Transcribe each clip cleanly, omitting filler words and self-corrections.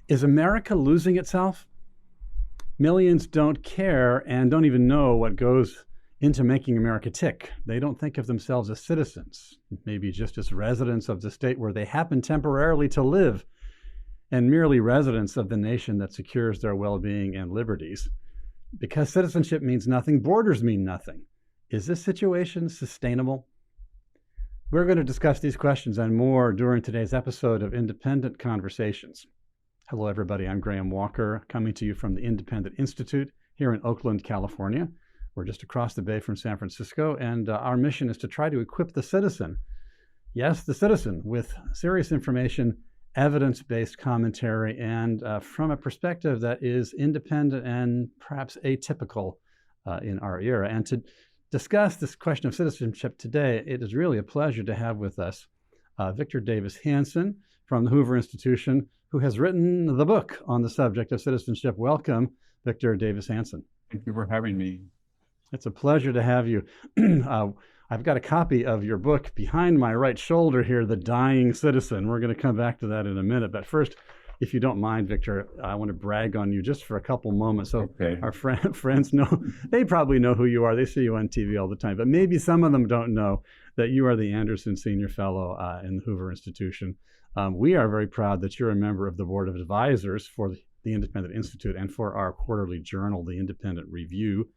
Is America losing itself? Millions don't care and don't even know what goes into making America tick. They don't think of themselves as citizens, maybe just as residents of the state where they happen temporarily to live, and merely residents of the nation that secures their well-being and liberties. Because citizenship means nothing, borders mean nothing. Is this situation sustainable? We're going to discuss these questions and more during today's episode of Independent Conversations. Hello, everybody. I'm Graham Walker, coming to you from the Independent Institute here in Oakland, California. We're just across the bay from San Francisco, and our mission is to try to equip the citizen, yes, the citizen, with serious information, evidence-based commentary, and from a perspective that is independent and perhaps atypical in our era. And to discuss this question of citizenship today, it is really a pleasure to have with us Victor Davis Hanson from the Hoover Institution, who has written the book on the subject of citizenship. Welcome, Victor Davis Hanson. Thank you for having me. It's a pleasure to have you. I've got a copy of your book behind my right shoulder here, The Dying Citizen. We're going to come back to that in a minute. But first, if you don't mind, Victor, I want to brag on you just for a couple moments. So okay. Our friends know, they probably know who you are. They see you on TV all the time. But maybe some of them don't know that you are the Anderson Senior Fellow in the Hoover Institution. We are very proud that you're a member of the Board of Advisors for the Independent Institute and for our quarterly journal, The Independent Review.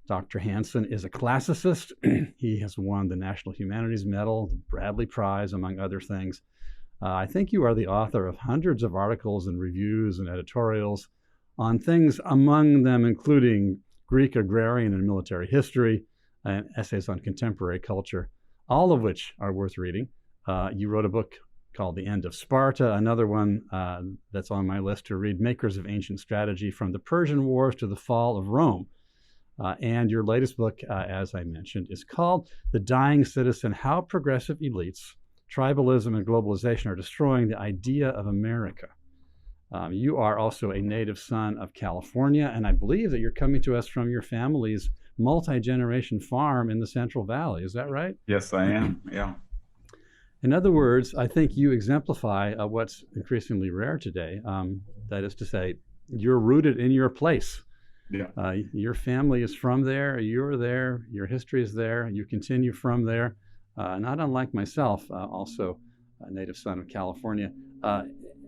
Dr. Hanson is a classicist. He has won the National Humanities Medal, the Bradley Prize, among other things. I think you are the author of hundreds of articles and reviews and editorials on things, among them including Greek agrarian and military history and essays on contemporary culture, all of which are worth reading. You wrote a book called The End of Sparta, another one that's on my list to read, Makers of Ancient Strategy, From the Persian Wars to the Fall of Rome. And your latest book, as I mentioned, is called The Dying Citizen, How Progressive Elites, Tribalism, and Globalization Are Destroying the Idea of America. You are also a native son of California, and I believe that you're coming to us from your family's multi-generation farm in the Central Valley. Is that right? Yes, I am. Yeah. In other words, I think you exemplify what's increasingly rare today. That is to say, you're rooted in your place. Yeah. Your family is from there, you're there, your history is there, you continue from there. Not unlike myself, also a native son of California.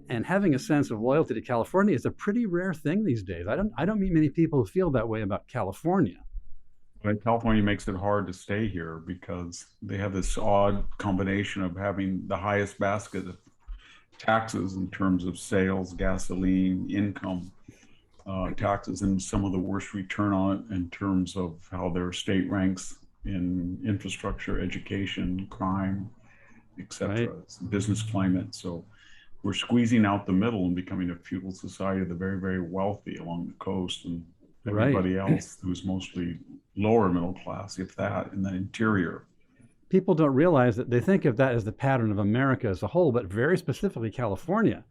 And having a sense of loyalty to California is a pretty rare thing these days. I don't meet many people who feel that way about California. But California makes it hard to stay here because they have this odd combination of having the highest basket of taxes in terms of sales, gasoline, income, taxes, and some of the worst return on it in terms of how their state ranks in infrastructure, education, crime, etc., right. Business climate. So we're squeezing out the middle and becoming a feudal society of the very, very wealthy along the coast, and everybody else who's mostly lower middle class, if that, in the interior. People don't realize that they think of that as the pattern of America as a whole, but very specifically California.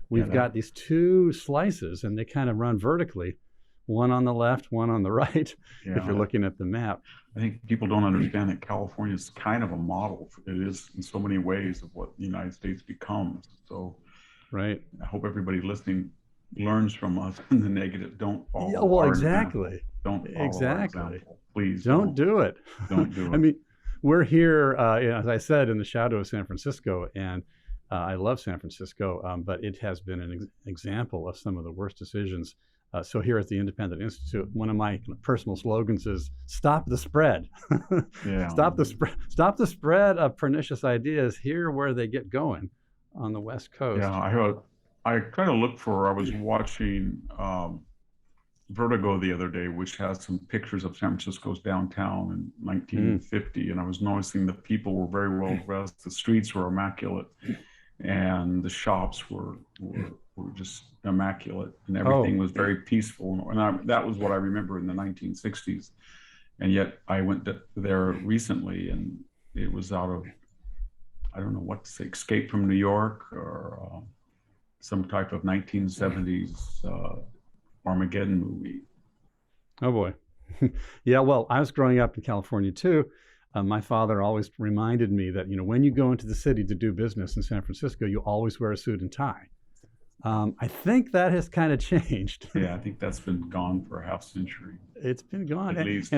We've got these two slices, and they kind of run vertically, one on the left, one on the right, if you're looking at the map. I think people don't understand that California is kind of a model. It is in so many ways of what the United States becomes. So I hope everybody listening learns from us in the negative. Don't follow. Yeah, well, exactly. Don't follow our example. Please don't do it. Don't do it. I mean, we're here, as I said, in the shadow of San Francisco, and I love San Francisco, but it has been an example of some of the worst decisions. So here at the Independent Institute, one of my personal slogans is "Stop the spread." Stop the spread of pernicious ideas here where they get going on the West Coast. Yeah, I kind of look for. I was watching Vertigo the other day, which has some pictures of San Francisco's downtown in 1950, and I was noticing that people were very well dressed. The streets were immaculate, and the shops were just immaculate, and everything was very peaceful. And that was what I remember in the 1960s. And yet I went there recently, and it was out of, I don't know what to say, Escape from New York, or some type of 1970s Armageddon movie. Oh boy. Yeah, well, I was growing up in California too. My father always reminded me that, when you go into the city to do business in San Francisco, you always wear a suit and tie. I think that has kind of changed. Yeah, I think that's been gone for a half century, It's been gone. at least.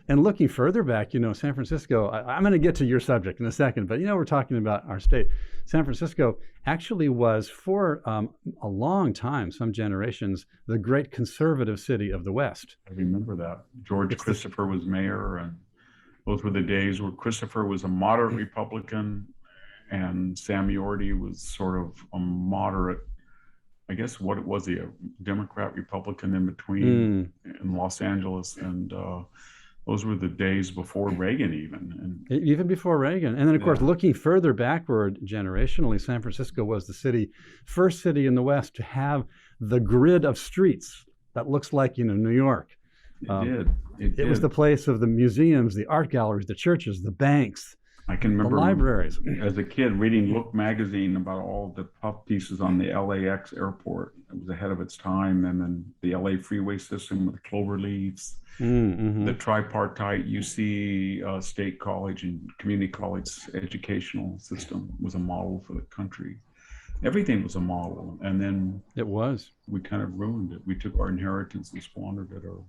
And looking further back, San Francisco, I'm going to get to your subject in a second, but we're talking about our state. San Francisco actually was for a long time, some generations, the great conservative city of the West. I remember that. George Christopher was mayor, and those were the days where Christopher was a moderate Republican and Sam Yorty was sort of a moderate, I guess what it was, a Democrat Republican in between in Los Angeles. And those were the days before Reagan even before Reagan. And then, of course, looking further backward generationally, San Francisco was the first city in the West to have the grid of streets that looks like, New York. It was the place of the museums, the art galleries, the churches, the banks. I can remember the libraries. As a kid reading Look magazine about all the puff pieces on the LAX airport. It was ahead of its time. And then the LA freeway system with the clover leaves, the tripartite UC State College and Community College educational system was a model for the country. Everything was a model. And then we kind of ruined it. We took our inheritance and squandered it, or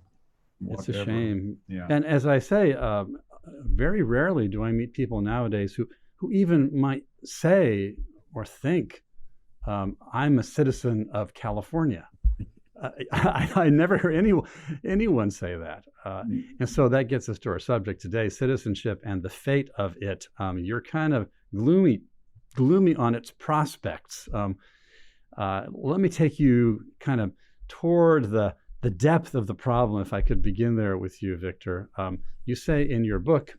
whatever. It's a shame. Yeah. And as I say, very rarely do I meet people nowadays who even might say or think, I'm a citizen of California. I never hear anyone say that. And so that gets us to our subject today, citizenship and the fate of it. You're kind of gloomy on its prospects. Let me take you kind of toward the depth of the problem, if I could begin there with you, Victor. You say in your book,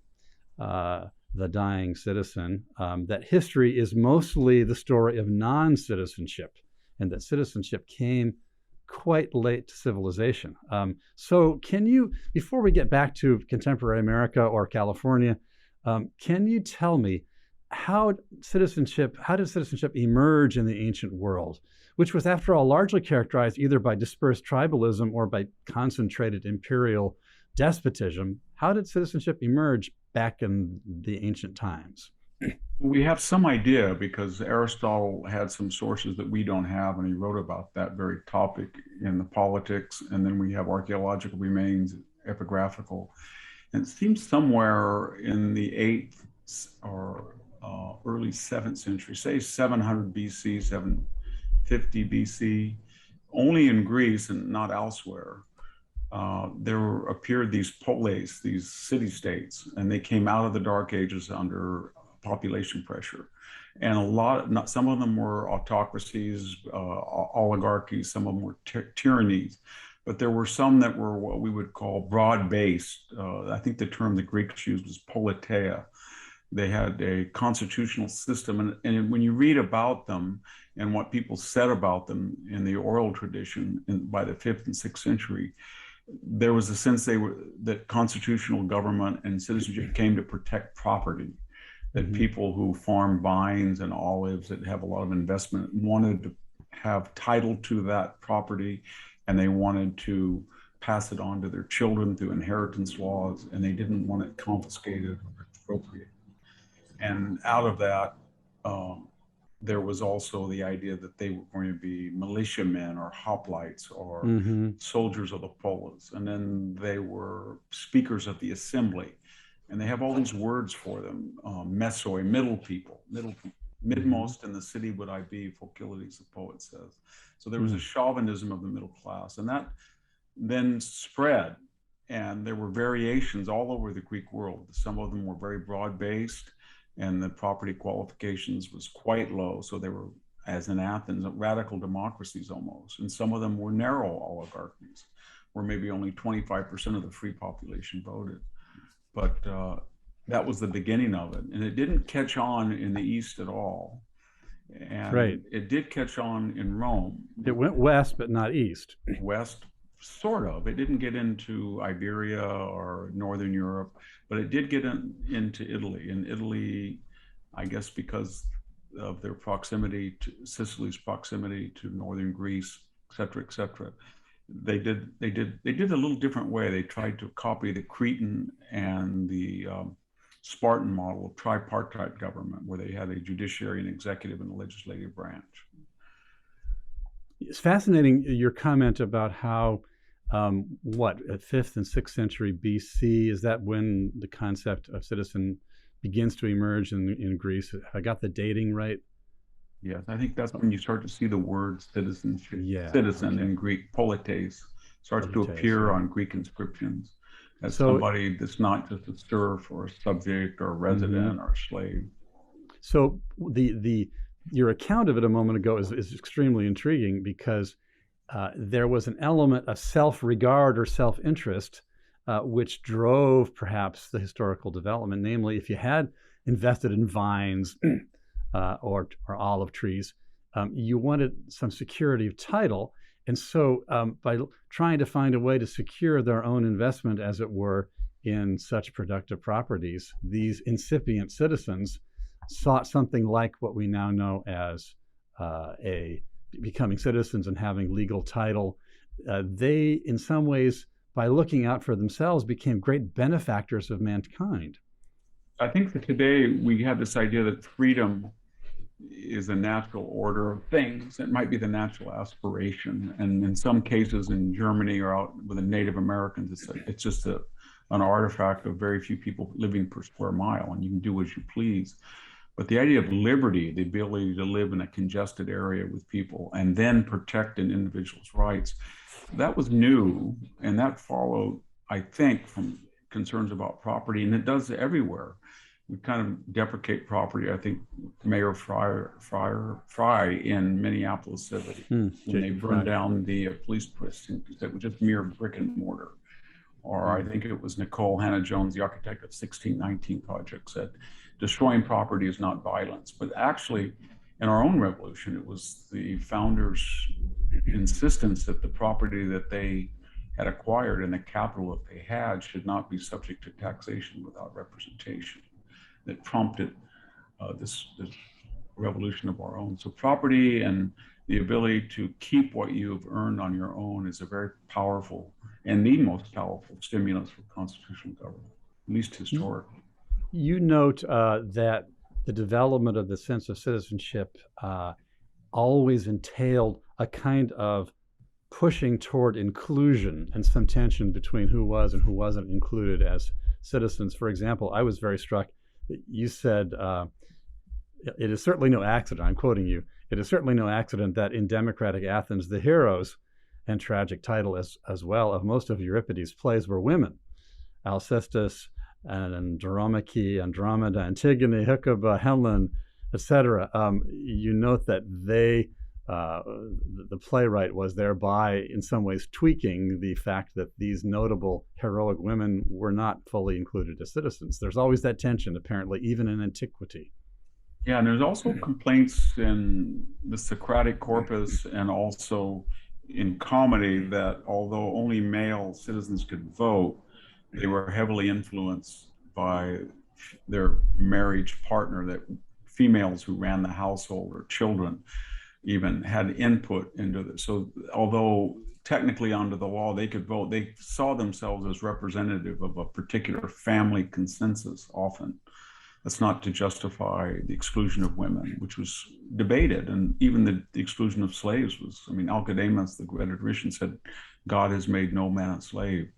The Dying Citizen, that history is mostly the story of non-citizenship, and that citizenship came quite late to civilization. So can you, before we get back to contemporary America or California, can you tell me how did citizenship emerge in the ancient world, which was, after all, largely characterized either by dispersed tribalism or by concentrated imperial despotism? How did citizenship emerge back in the ancient times? We have some idea because Aristotle had some sources that we don't have, and he wrote about that very topic in the Politics. And then we have archaeological remains, epigraphical. And it seems somewhere in the 8th or early 7th century, say 700 BC, 750 BC, only in Greece and not elsewhere, there appeared these polis, these city-states, and they came out of the Dark Ages under population pressure. And some of them were autocracies, oligarchies, some of them were tyrannies, but there were some that were what we would call broad-based. I think the term the Greeks used was politeia. They had a constitutional system, and when you read about them and what people said about them in the oral tradition by the 5th and 6th century, there was a sense that constitutional government and citizenship came to protect property, that people who farm vines and olives that have a lot of investment wanted to have title to that property, and they wanted to pass it on to their children through inheritance laws, and they didn't want it confiscated or expropriated. And out of that, there was also the idea that they were going to be militiamen or hoplites or soldiers of the polis. And then they were speakers of the assembly. And they have all these words for them, mesoi, middle people, midmost in the city would I be, Phocilides, the poet says. So there was a chauvinism of the middle class. And that then spread. And there were variations all over the Greek world. Some of them were very broad-based, and the property qualifications was quite low. So they were, as in Athens, radical democracies almost. And some of them were narrow oligarchies, where maybe only 25% of the free population voted. But that was the beginning of it. And it didn't catch on in the East at all. And it did catch on in Rome. It went west, but not east. West, sort of. It didn't get into Iberia or Northern Europe, but it did get into Italy. And Italy, I guess because of their proximity to Sicily's proximity to Northern Greece, et cetera, they did a little different way. They tried to copy the Cretan and the Spartan model of tripartite government, where they had a judiciary, an executive, and a legislative branch. It's fascinating your comment about how, what, at 5th and 6th century BC, is that when the concept of citizen begins to emerge in Greece? Have I got the dating right? Yes, I think that's when you start to see the word citizenship, Yeah. citizen Okay. in Greek, polites, starts to Polites, appear yeah. on Greek inscriptions as So, somebody that's not just a serf or a subject or a mhm. resident or a slave. So the your account of it a moment ago is extremely intriguing because there was an element of self-regard or self-interest which drove perhaps the historical development. Namely, if you had invested in vines or olive trees, you wanted some security of title. And so by trying to find a way to secure their own investment, as it were, in such productive properties, these incipient citizens sought something like what we now know as a becoming citizens and having legal title. They, in some ways, by looking out for themselves, became great benefactors of mankind. I think that today we have this idea that freedom is a natural order of things. It might be the natural aspiration. And in some cases in Germany or out with the Native Americans, it's just an artifact of very few people living per square mile, and you can do as you please. But the idea of liberty, the ability to live in a congested area with people and then protect an individual's rights, that was new. And that followed, I think, from concerns about property, and it does everywhere. We kind of deprecate property. I think Mayor Fry in Minneapolis said that when they burned down the police precinct, that was just mere brick and mortar. Or I think it was Nicole Hannah-Jones, the architect of 1619 Project, said, destroying property is not violence. But actually, in our own revolution, it was the founders' insistence that the property that they had acquired and the capital that they had should not be subject to taxation without representation that prompted this revolution of our own. So property and the ability to keep what you've earned on your own is a very powerful and the most powerful stimulus for constitutional government, at least historically. You note that the development of the sense of citizenship always entailed a kind of pushing toward inclusion and some tension between who was and who wasn't included as citizens. For example, I was very struck that you said, it is certainly no accident, I'm quoting you, it is certainly no accident that in democratic Athens, the heroes and tragic title as well of most of Euripides' plays were women. Alcestis and Andromache, Andromeda, Antigone, Hecuba, Helen, etc. You note that the playwright was thereby in some ways tweaking the fact that these notable heroic women were not fully included as citizens. There's always that tension, apparently, even in antiquity. Yeah, and there's also complaints in the Socratic corpus and also in comedy that although only male citizens could vote, they were heavily influenced by their marriage partner, that females who ran the household or children even had input into this. So although technically under the law they could vote, they saw themselves as representative of a particular family consensus often. That's not to justify the exclusion of women, which was debated. And even the exclusion of slaves was, I mean, Alcidamas, the rhetorician, said, God has made no man a slave.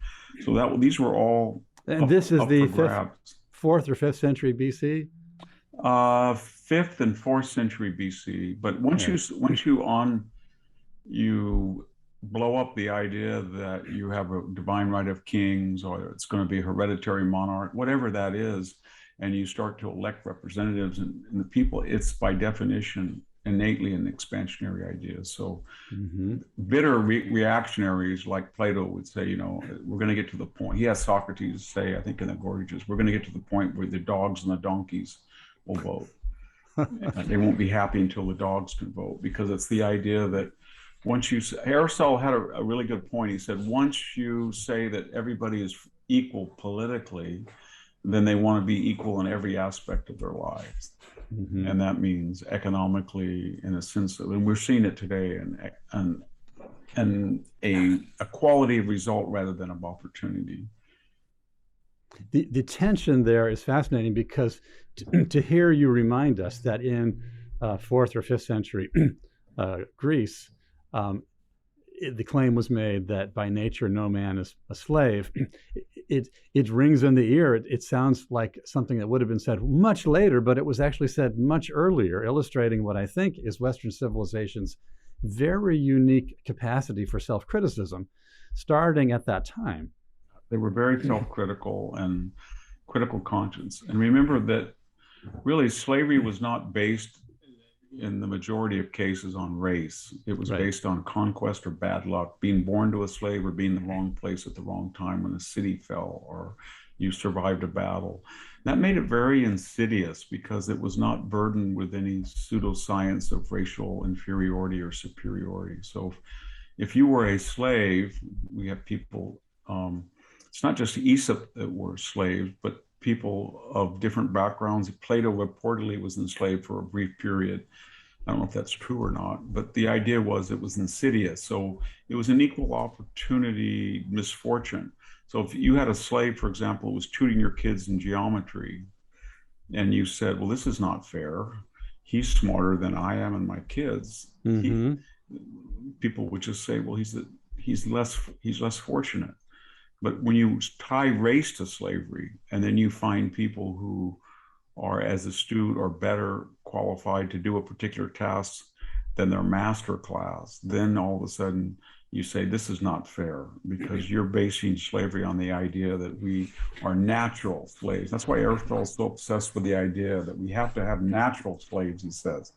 So these were all and this is the 4th or 5th century BC? 5th and 4th century BC. But once you blow up the idea that you have a divine right of kings, or it's going to be a hereditary monarch, whatever that is, and you start to elect representatives and the people, it's by definition innately an expansionary idea. So bitter reactionaries like Plato would say, you know, we're going to get to the point. He has Socrates say, I think in the Gorgias, we're going to get to the point where the dogs and the donkeys will vote. They won't be happy until the dogs can vote, because it's the idea that Aristotle had a really good point. He said, once you say that everybody is equal politically, then they want to be equal in every aspect of their lives. And that means economically, in a sense, and we're seeing it today, and a quality of result rather than of opportunity. The tension there is fascinating, because to hear you remind us that in 4th or 5th century Greece, the claim was made that by nature no man is a slave. It rings in the ear. It sounds like something that would have been said much later, but it was actually said much earlier, illustrating what I think is Western civilization's very unique capacity for self-criticism, starting at that time. They were very self-critical and critical conscience. And remember that really slavery was not based in the majority of cases on race. It was based on conquest or bad luck, being born to a slave or being in the wrong place at the wrong time when a city fell or you survived a battle. That made it very insidious because it was not burdened with any pseudoscience of racial inferiority or superiority. So if you were a slave, we have people, it's not just Aesop that were slaves, but people of different backgrounds. Plato reportedly was enslaved for a brief period. I don't know if that's true or not, but the idea was it was insidious. So it was an equal opportunity misfortune. So if you had a slave, for example, who was tutoring your kids in geometry, and you said, well, this is not fair. He's smarter than I am and my kids. People would just say, well, he's less fortunate. But when you tie race to slavery, and then you find people who are as astute or better qualified to do a particular task than their master class, then all of a sudden you say, this is not fair, because you're basing slavery on the idea that we are natural slaves. That's why Aristotle is so obsessed with the idea that we have to have natural slaves, he says,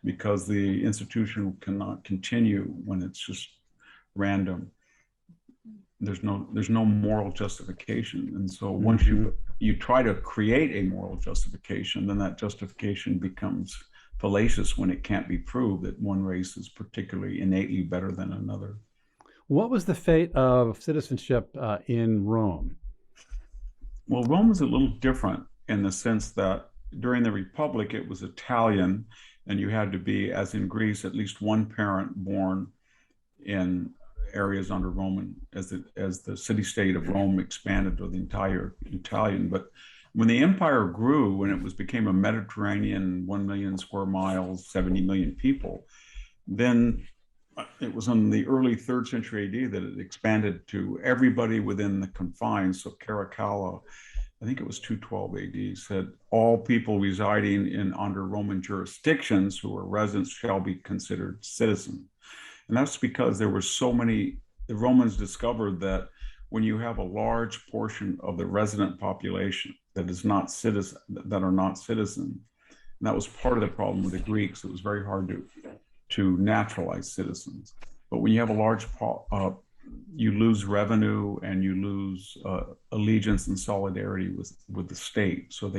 because the institution cannot continue when it's just random. There's no moral justification. And so once you try to create a moral justification, then that justification becomes fallacious when it can't be proved that one race is particularly innately better than another. What was the fate of citizenship in Rome? Well, Rome was a little different in the sense that during the Republic, it was Italian, and you had to be, as in Greece, at least one parent born in areas under Roman, as the city-state of Rome expanded to the entire Italian. But when the empire grew, when it became a Mediterranean 1 million square miles, 70 million people, then it was in the early 3rd century AD that it expanded to everybody within the confines. So Caracalla, I think it was 212 AD, said all people residing under Roman jurisdictions who are residents shall be considered citizens. And that's because there were so many, the Romans discovered that when you have a large portion of the resident population that is not citizen, that are not citizens, and that was part of the problem with the Greeks. It was very hard to naturalize citizens. But when you have a large, you lose revenue and you lose allegiance and solidarity with the state. So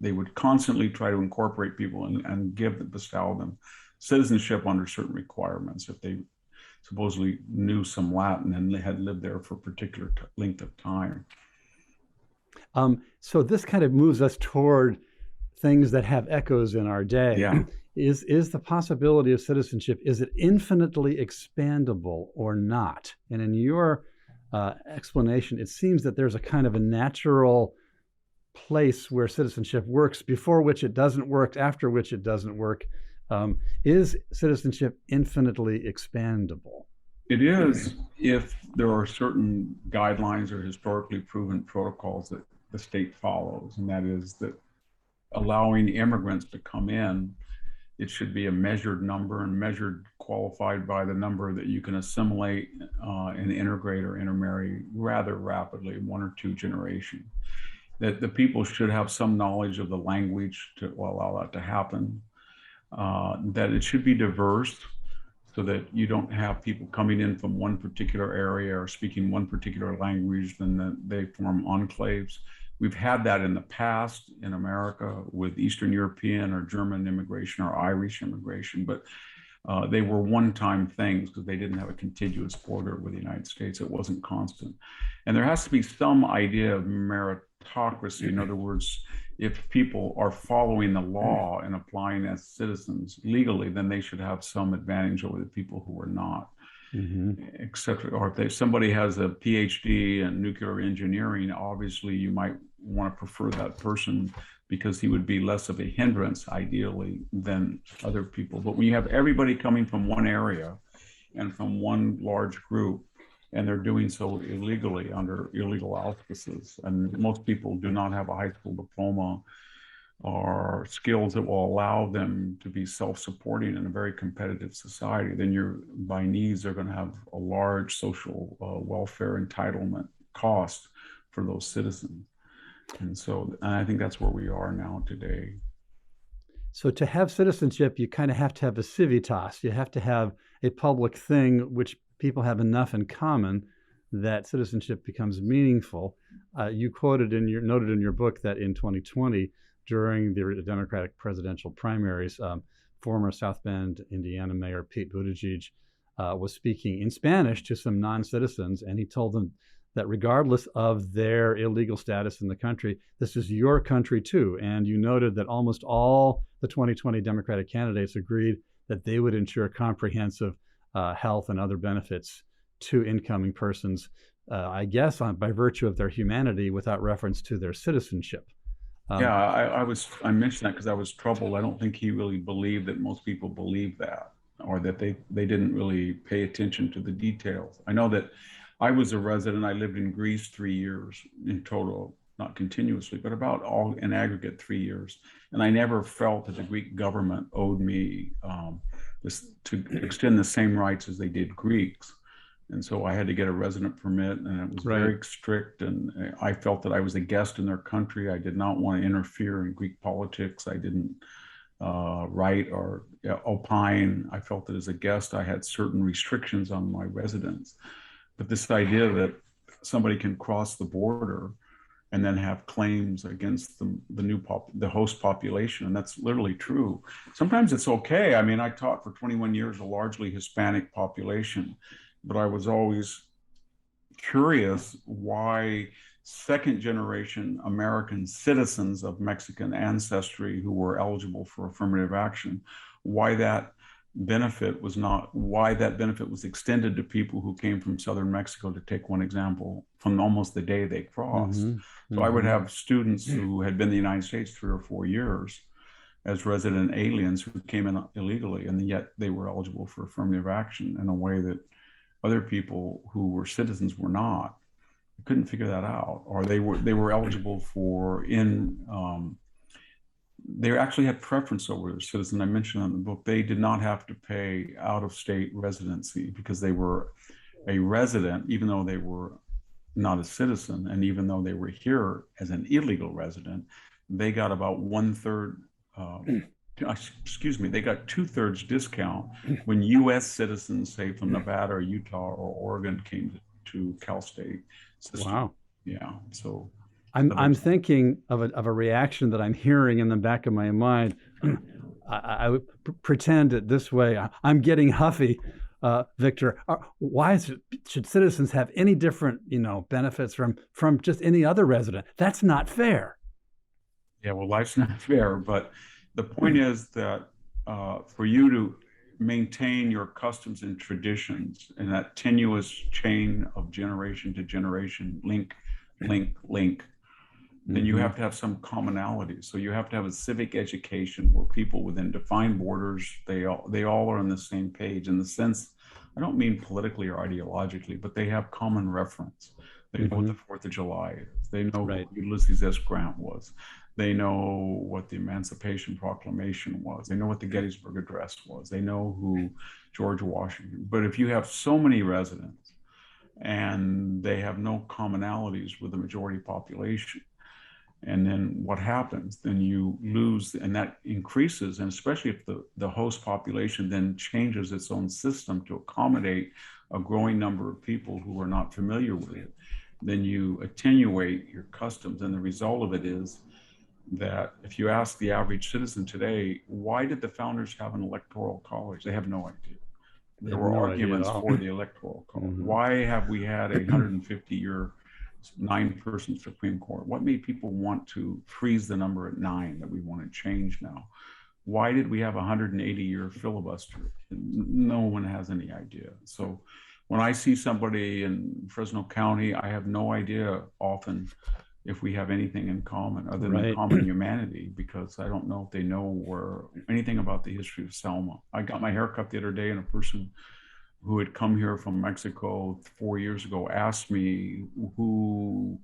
they would constantly try to incorporate people and bestow them citizenship under certain requirements if they supposedly knew some Latin and they had lived there for a particular length of time. So this kind of moves us toward things that have echoes in our day. Yeah. Is the possibility of citizenship, is it infinitely expandable or not? And in your explanation, it seems that there's a kind of a natural place where citizenship works, before which it doesn't work, after which it doesn't work. Is citizenship infinitely expandable? It is, if there are certain guidelines or historically proven protocols that the state follows, and that is that allowing immigrants to come in, it should be a measured number and qualified by the number that you can assimilate and integrate or intermarry rather rapidly, 1 or 2 generations. That the people should have some knowledge of the language to allow that to happen. That it should be diverse, so that you don't have people coming in from one particular area or speaking one particular language, then that they form enclaves. We've had that in the past in America with Eastern European or German immigration or Irish immigration, but they were one-time things because they didn't have a contiguous border with the United States. It wasn't constant. And there has to be some idea of meritocracy. In other words, if people are following the law and applying as citizens legally, then they should have some advantage over the people who are not. Except, or if somebody has a PhD in nuclear engineering, obviously you might want to prefer that person because he would be less of a hindrance, ideally, than other people. But when you have everybody coming from one area and from one large group, and they're doing so illegally under illegal auspices. And most people do not have a high school diploma or skills that will allow them to be self-supporting in a very competitive society. Then you're, by needs, they're going to have a large social welfare entitlement cost for those citizens. And so, and I think that's where we are now today. So to have citizenship, you kind of have to have a civitas. You have to have a public thing which people have enough in common that citizenship becomes meaningful. You noted in your book that in 2020, during the Democratic presidential primaries, former South Bend, Indiana Mayor Pete Buttigieg was speaking in Spanish to some non-citizens, and he told them that regardless of their illegal status in the country, this is your country too. And you noted that almost all the 2020 Democratic candidates agreed that they would ensure comprehensive health and other benefits to incoming persons, I guess by virtue of their humanity without reference to their citizenship. Yeah, I mentioned that because I was troubled. I don't think he really believed that most people believe that, or that they didn't really pay attention to the details. I know that I was a resident. I lived in Greece 3 years in total, not continuously, but about all in aggregate 3 years. And I never felt that the Greek government owed me to extend the same rights as they did Greeks. And so I had to get a resident permit, and it was very strict. And I felt that I was a guest in their country. I did not want to interfere in Greek politics. I didn't write or opine. I felt that as a guest, I had certain restrictions on my residence. But this idea that somebody can cross the border and then have claims against the host population, and that's literally true. Sometimes it's okay. I mean, I taught for 21 years a largely Hispanic population, but I was always curious why second generation American citizens of Mexican ancestry who were eligible for affirmative action, why that benefit was extended to people who came from southern Mexico, to take one example, from almost the day they crossed. So I would have students who had been in the United States 3 or 4 years as resident aliens who came in illegally, and yet they were eligible for affirmative action in a way that other people who were citizens were not. I couldn't figure that out. Or they were eligible for they actually had preference over their citizen. I mentioned in the book, they did not have to pay out-of-state residency because they were a resident, even though they were not a citizen, and even though they were here as an illegal resident, they got about they got 2/3 discount when U.S. citizens, say from Nevada or Utah or Oregon, came to Cal State system. Wow. Yeah. So I'm thinking of a reaction that I'm hearing in the back of my mind. I would pretend it this way. I'm getting huffy, Victor. Why should citizens have any different, benefits from just any other resident? That's not fair. Yeah, well, life's not fair, but the point is that for you to maintain your customs and traditions and that tenuous chain of generation to generation, link, then you have to have some commonality. So you have to have a civic education where people within defined borders, they all are on the same page, in the sense, I don't mean politically or ideologically, but they have common reference. They know what the 4th of July is. They know who Ulysses S. Grant was. They know what the Emancipation Proclamation was. They know what the Gettysburg Address was. They know who George Washington. But if you have so many residents and they have no commonalities with the majority population, and then what happens? Then you lose, and that increases, and especially if the host population then changes its own system to accommodate a growing number of people who are not familiar with it, then you attenuate your customs. And the result of it is that if you ask the average citizen today, why did the founders have an electoral college? They have no idea. There were arguments for the electoral college. Why have we had a 150-year 9-person Supreme Court? What made people want to freeze the number at 9 that we want to change now? Why did we have a 180-year filibuster? No one has any idea. So when I see somebody in Fresno County, I have no idea often if we have anything in common other than common humanity, because I don't know if they know anything about the history of Selma. I got my hair cut the other day, and a person who had come here from Mexico 4 years ago asked me who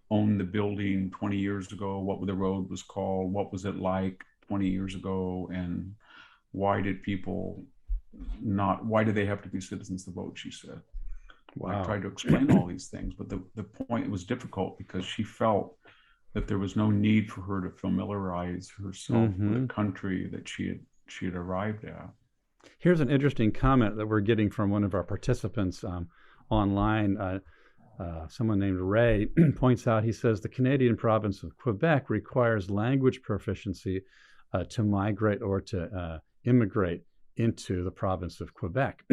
owned the building 20 years ago, what the road was called, what was it like 20 years ago, and why did they have to be citizens to vote, she said. Wow. I tried to explain all these things, but the point was difficult because she felt that there was no need for her to familiarize herself with a country that she had arrived at. Here's an interesting comment that we're getting from one of our participants online. Someone named Ray points out, he says, the Canadian province of Quebec requires language proficiency to migrate or to immigrate into the province of Quebec.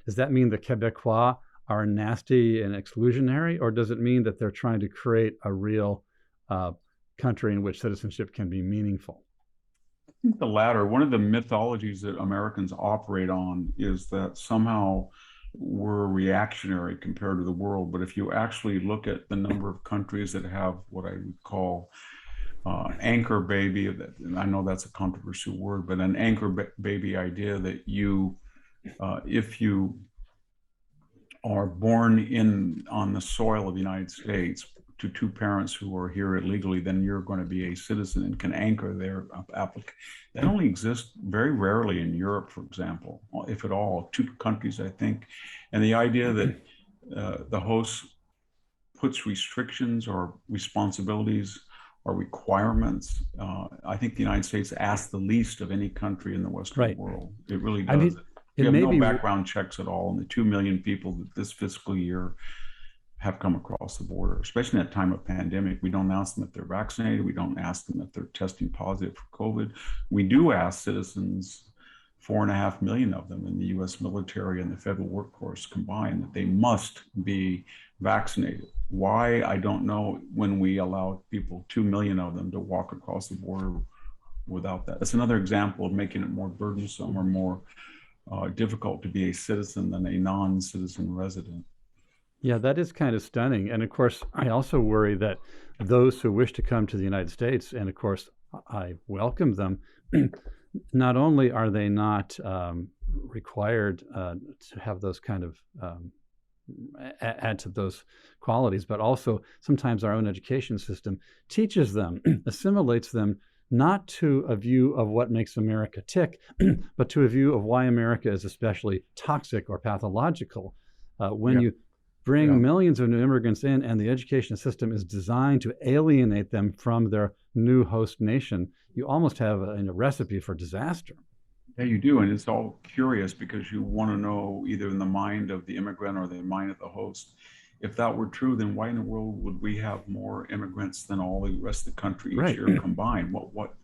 Does that mean the Quebecois are nasty and exclusionary, or does it mean that they're trying to create a real country in which citizenship can be meaningful? I think the latter. One of the mythologies that Americans operate on is that somehow we're reactionary compared to the world. But if you actually look at the number of countries that have what I would call anchor baby, and I know that's a controversial word, but an anchor baby idea that if you are born on the soil of the United States to two parents who are here illegally, then you're going to be a citizen and can anchor their application. That only exists very rarely in Europe, for example, if at all. 2 countries, I think. And the idea that the host puts restrictions or responsibilities or requirements, I think the United States asks the least of any country in the Western world. It really does. I mean, we have no background checks at all, and the 2 million people that this fiscal year have come across the border, especially in that time of pandemic. We don't ask them if they're vaccinated. We don't ask them if they're testing positive for COVID. We do ask citizens, 4.5 million of them in the U.S. military and the federal workforce combined, that they must be vaccinated. Why? I don't know, when we allow people, 2 million of them, to walk across the border without that. That's another example of making it more burdensome or more difficult to be a citizen than a non-citizen resident. Yeah, that is kind of stunning. And of course, I also worry that those who wish to come to the United States, and of course, I welcome them, not only are they not required to have those kind of add to those qualities, but also sometimes our own education system teaches them, assimilates them, not to a view of what makes America tick, but to a view of why America is especially toxic or pathological. When you bring millions of new immigrants in and the education system is designed to alienate them from their new host nation, you almost have a recipe for disaster. Yeah, you do. And it's all curious because you want to know, either in the mind of the immigrant or the mind of the host, if that were true, then why in the world would we have more immigrants than all the rest of the country each year combined? What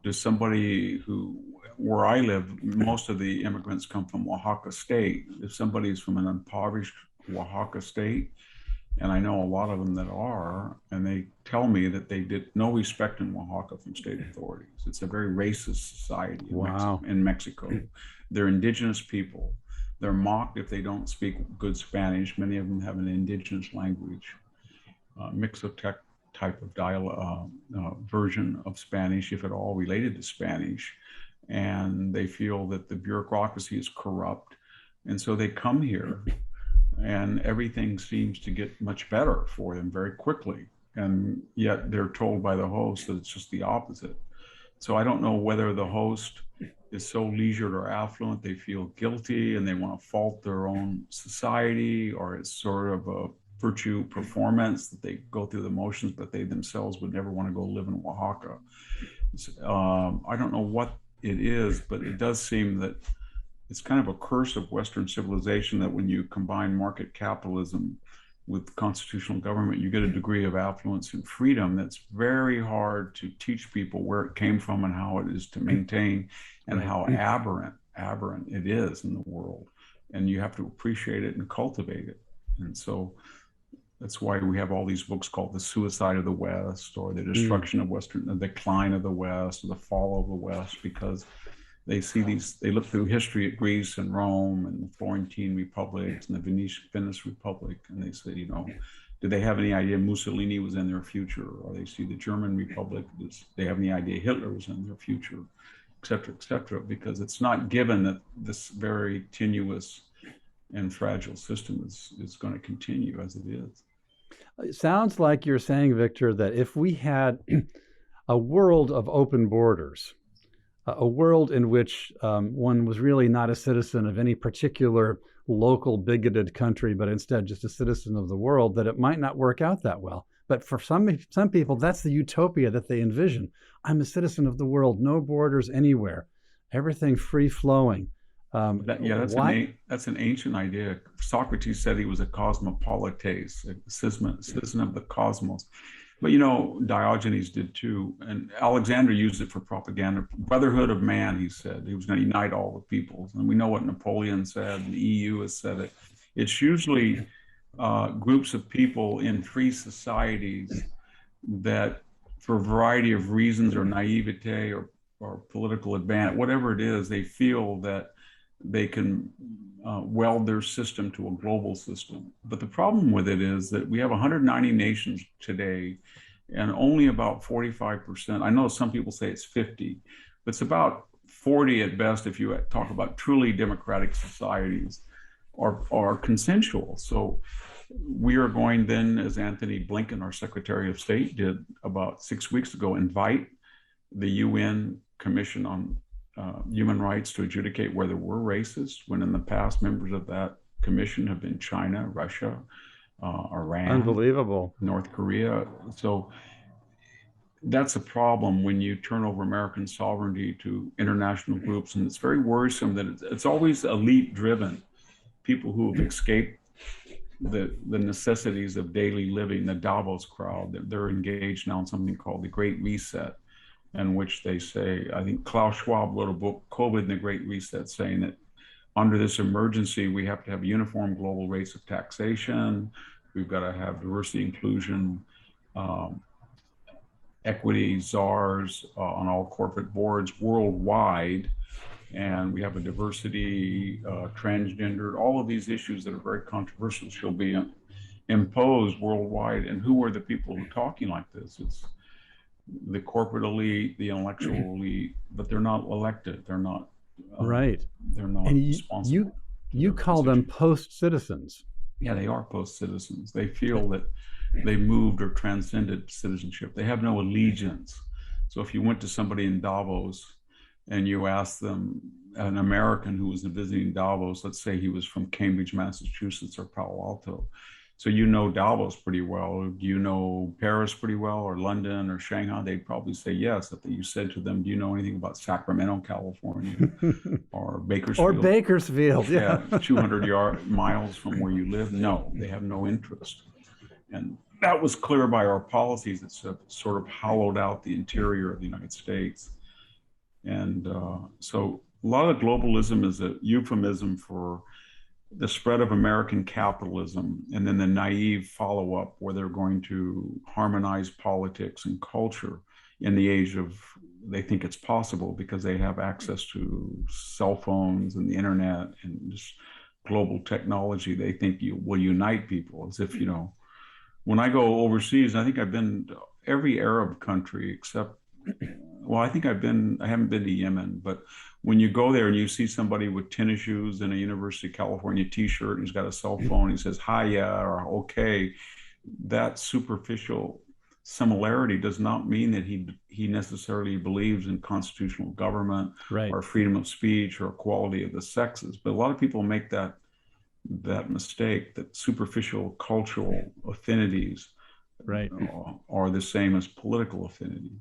does somebody where I live, most of the immigrants come from Oaxaca State. If somebody is from an impoverished Oaxaca State, and I know a lot of them that are, and they tell me that they did no respect in Oaxaca from state authorities. It's a very racist society in Mexico. They're indigenous people. They're mocked if they don't speak good Spanish. Many of them have an indigenous language, mixotec type of dialogue version of Spanish, if at all related to Spanish. And they feel that the bureaucracy is corrupt. And so they come here, and everything seems to get much better for them very quickly. And yet they're told by the host that it's just the opposite. So I don't know whether the host is so leisured or affluent, they feel guilty and they want to fault their own society, or it's sort of a virtue performance that they go through the motions, but they themselves would never want to go live in Oaxaca. I don't know what it is, but it does seem that it's kind of a curse of Western civilization that when you combine market capitalism with constitutional government, you get a degree of affluence and freedom that's very hard to teach people where it came from and how it is to maintain, and how aberrant it is in the world. And you have to appreciate it and cultivate it. And so that's why we have all these books called The Suicide of the West, or The Destruction of Western, The Decline of the West, or The Fall of the West, because they see they look through history at Greece and Rome and the Florentine republics and the Venice Republic, and they say, did they have any idea Mussolini was in their future? Or they see the German Republic, did they have any idea Hitler was in their future, et cetera, because it's not given that this very tenuous and fragile system is going to continue as it is. It sounds like you're saying, Victor, that if we had a world of open borders, a world in which one was really not a citizen of any particular local bigoted country, but instead just a citizen of the world, that it might not work out that well. But for some people, that's the utopia that they envision. I'm a citizen of the world, no borders anywhere, everything free flowing. That's an ancient idea. Socrates said he was a cosmopolites, a citizen of the cosmos. But Diogenes did too, and Alexander used it for propaganda. Brotherhood of man, he said. He was going to unite all the peoples. And we know what Napoleon said, and the EU has said it. It's usually groups of people in free societies that, for a variety of reasons or naivete or political advantage, whatever it is, they feel that they can weld their system to a global system. But the problem with it is that we have 190 nations today, and only about 45%, I know some people say it's 50, but it's about 40 at best if you talk about truly democratic societies, are consensual. So we are going then, as Anthony Blinken, our Secretary of State, did about 6 weeks ago, invite the UN Commission on Human Rights to adjudicate whether we're racist, when in the past members of that commission have been China, Russia, Iran, unbelievable, North Korea. So that's a problem when you turn over American sovereignty to international groups, and it's very worrisome that it's always elite driven, people who have escaped the necessities of daily living, the Davos crowd. They're engaged now in something called the Great Reset, in which they say, I think Klaus Schwab wrote a book, COVID and the Great Reset, saying that under this emergency, we have to have uniform global rates of taxation. We've got to have diversity, inclusion, equity, czars on all corporate boards worldwide. And we have a diversity, transgender, all of these issues that are very controversial shall be imposed worldwide. And who are the people who are talking like this? It's the corporate elite, the intellectual elite, but they're not elected. They're not right. They're not and responsible. You call them post-citizens. Yeah, they are post-citizens. They feel that they moved or transcended citizenship. They have no allegiance. So if you went to somebody in Davos and you asked them, an American who was visiting Davos, let's say he was from Cambridge, Massachusetts, or Palo Alto, so Davos pretty well. Do you know Paris pretty well, or London, or Shanghai? They'd probably say yes. If you said to them, do you know anything about Sacramento, California, or Bakersfield? Or Bakersfield, yeah. 200 miles from where you live? No, they have no interest. And that was clear by our policies that sort of hollowed out the interior of the United States. And so a lot of globalism is a euphemism for the spread of American capitalism, and then the naive follow-up where they're going to harmonize politics and culture in the age of, they think it's possible because they have access to cell phones and the internet and just global technology. They think you will unite people, as if, when I go overseas, I think I've been to every Arab country except, well, I haven't been to Yemen, but when you go there and you see somebody with tennis shoes and a University of California t-shirt, and he's got a cell phone, he says, hi, yeah, or okay, that superficial similarity does not mean that he necessarily believes in constitutional government, right, or freedom of speech or equality of the sexes. But a lot of people make that mistake, that superficial cultural affinities, right, are the same as political affinities.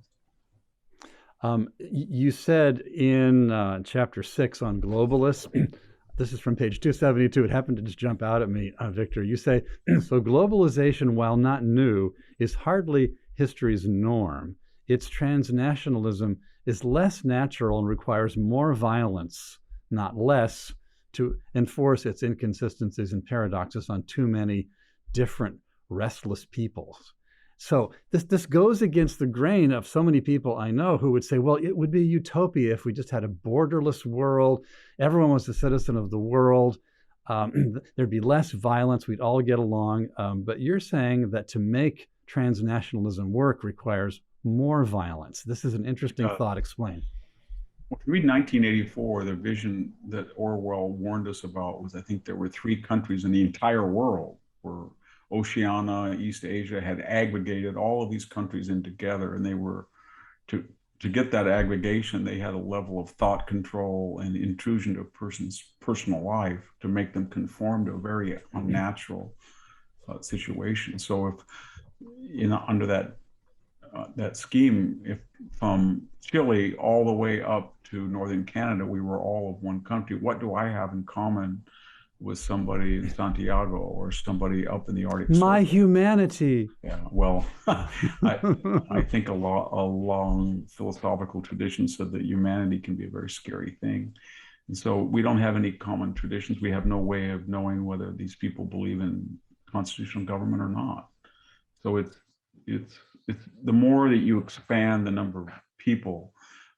You said in chapter 6 on Globalists, this is from page 272, it happened to just jump out at me, Victor. You say, so globalization, while not new, is hardly history's norm. Its transnationalism is less natural and requires more violence, not less, to enforce its inconsistencies and paradoxes on too many different restless peoples. So this goes against the grain of so many people I know who would say, well, it would be a utopia if we just had a borderless world. Everyone was a citizen of the world. There'd be less violence. We'd all get along. But you're saying that to make transnationalism work requires more violence. This is an interesting thought. Explain. If you read 1984, the vision that Orwell warned us about was, I think there were three countries in the entire world where Oceania, East Asia had aggregated all of these countries in together, and they were to to get that aggregation, they had a level of thought control and intrusion to a person's personal life to make them conform to a very unnatural situation. So if under that scheme, if from Chile all the way up to northern Canada, we were all of one country, what do I have in common with somebody in Santiago or somebody up in the Arctic Circle? My humanity. Yeah, well, I think a long philosophical tradition said that humanity can be a very scary thing. And so we don't have any common traditions. We have no way of knowing whether these people believe in constitutional government or not. So it's the more that you expand the number of people,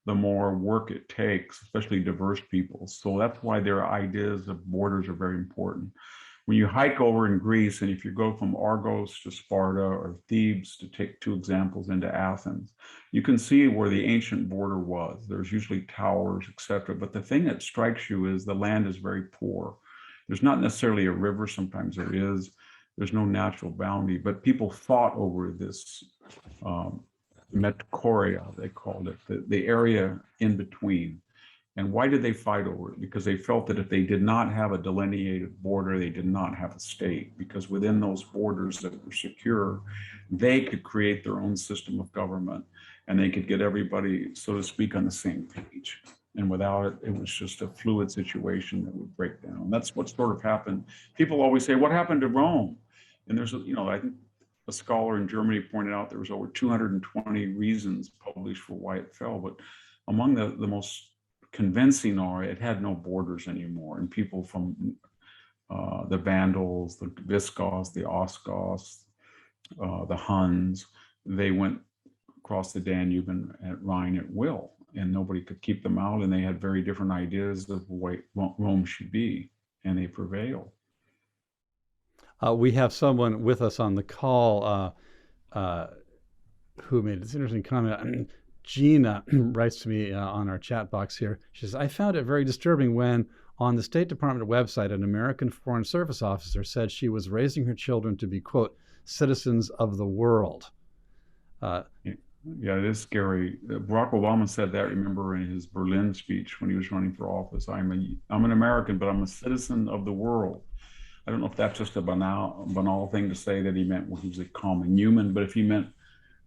the more work it takes, especially diverse people. So that's why their ideas of borders are very important. When you hike over in Greece, and if you go from Argos to Sparta or Thebes, to take two examples, into Athens, you can see where the ancient border was. There's usually towers, etc. But the thing that strikes you is the land is very poor. There's not necessarily a river, sometimes there is. There's no natural boundary, but people fought over this Metcoria, they called it, the area in between. And why did they fight over it? Because they felt that if they did not have a delineated border, they did not have a state, because within those borders that were secure, they could create their own system of government, and they could get everybody, so to speak, on the same page. And without it, it was just a fluid situation that would break down. That's what sort of happened. People always say, what happened to Rome? And there's, I think a scholar in Germany pointed out there was over 220 reasons published for why it fell. But among the most convincing are it had no borders anymore. And people from the Vandals, the Visigoths, the Ostrogoths, the Huns, they went across the Danube and at Rhine at will. And nobody could keep them out. And they had very different ideas of what Rome should be. And they prevailed. We have someone with us on the call who made this interesting comment. Gina writes to me on our chat box here. She says, I found it very disturbing when on the State Department website, an American Foreign Service officer said she was raising her children to be, quote, citizens of the world. Yeah, it is scary. Barack Obama said that, remember, in his Berlin speech when he was running for office. I'm an American, but I'm a citizen of the world. I don't know if that's just a banal thing to say that he meant he was a common human, but if he meant